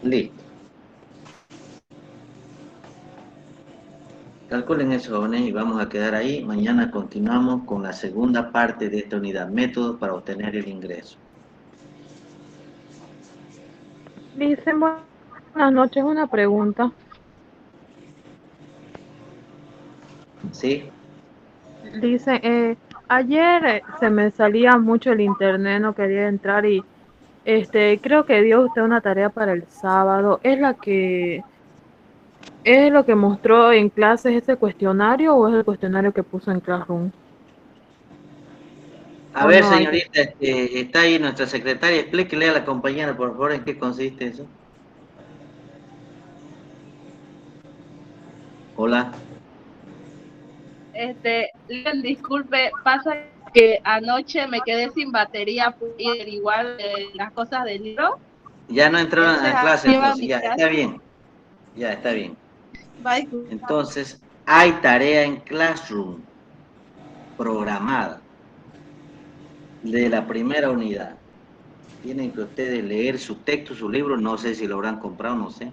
Listo. Calculen eso, jóvenes, y vamos a quedar ahí. Mañana continuamos con la segunda parte de esta unidad, métodos para obtener el ingreso. Dicen, buenas noches, una pregunta. ¿Sí? Dice, ayer se me salía mucho el internet, no quería entrar y creo que dio usted una tarea para el sábado. ¿Es lo que mostró en clases ese cuestionario o es el cuestionario que puso en Classroom? A ver, señorita, está ahí nuestra secretaria. Explíquele a la compañera, por favor, en qué consiste eso. Hola. Disculpe, pasa que anoche me quedé sin batería por averiguar las cosas del libro. Ya no entraron a la clase, entonces ya casa. está bien. Ya está bien. Bye. Entonces, hay tarea en Classroom programada de la primera unidad. Tienen que ustedes leer su texto, su libro, no sé si lo habrán comprado, no sé,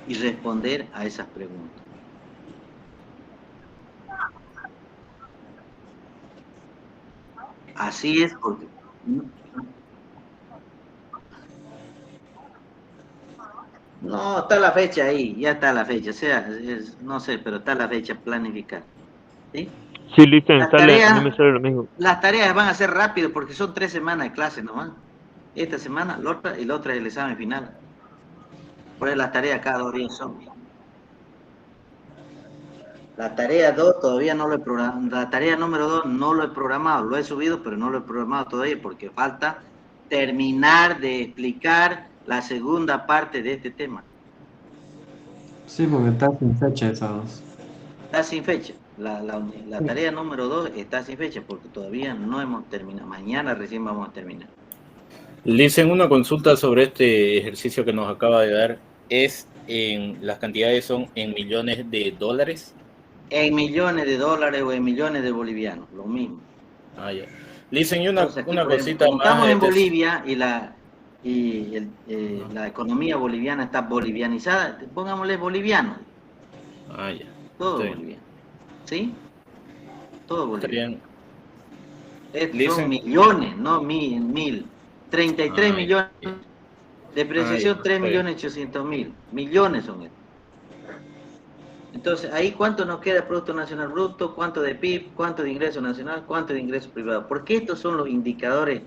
y responder a esas preguntas. Así es, porque no está la fecha ahí, ya está la fecha, no sé, pero está la fecha planificada. ¿Sí? Sí, Licen, a mí me sale lo mismo. Las tareas van a ser rápido porque son 3 semanas de clase nomás. Esta semana, la otra, y la otra es el examen final. Por eso las tareas cada 2 días son. La tarea 2 todavía no lo he programado. La tarea número 2 no lo he programado. Lo he subido, pero no lo he programado todavía porque falta terminar de explicar la segunda parte de este tema. Sí, porque está sin fecha esa 2. Está sin fecha. La tarea número 2 está sin fecha porque todavía no hemos terminado. Mañana recién vamos a terminar. Licen, una consulta sobre este ejercicio que nos acaba de dar. ¿Las cantidades son en millones de dólares? En millones de dólares o en millones de bolivianos, lo mismo. Ah, ya. Licen, y una Ejemplo, cosita más. Estamos en Bolivia y la economía boliviana está bolivianizada. Pongámosle boliviano. Ah, ya. Todo Está boliviano. ¿Sí? Todo boliviano. Está bien. Son millones, no mil. 33 millones. Depreciación 3.800.000. Millones son estos. Entonces, ahí cuánto nos queda de Producto Nacional Bruto, cuánto de PIB, cuánto de ingreso nacional, cuánto de ingreso privado. Porque estos son los indicadores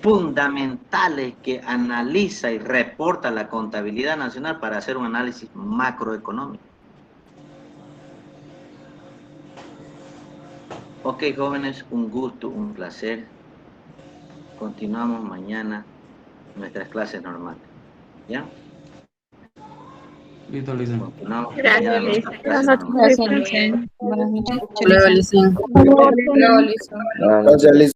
fundamentales que analiza y reporta la contabilidad nacional para hacer un análisis macroeconómico. Ok, jóvenes, un gusto, un placer. Continuamos mañana nuestras clases normales. ¿Ya? Listo, Licen. Continuamos. Gracias, mañana Licen. nuestras clases normales. Gracias, Licen. Buenas noches. Hasta luego, Licen. Hasta luego, Licen. Hasta luego, Licen. Gracias, Licen.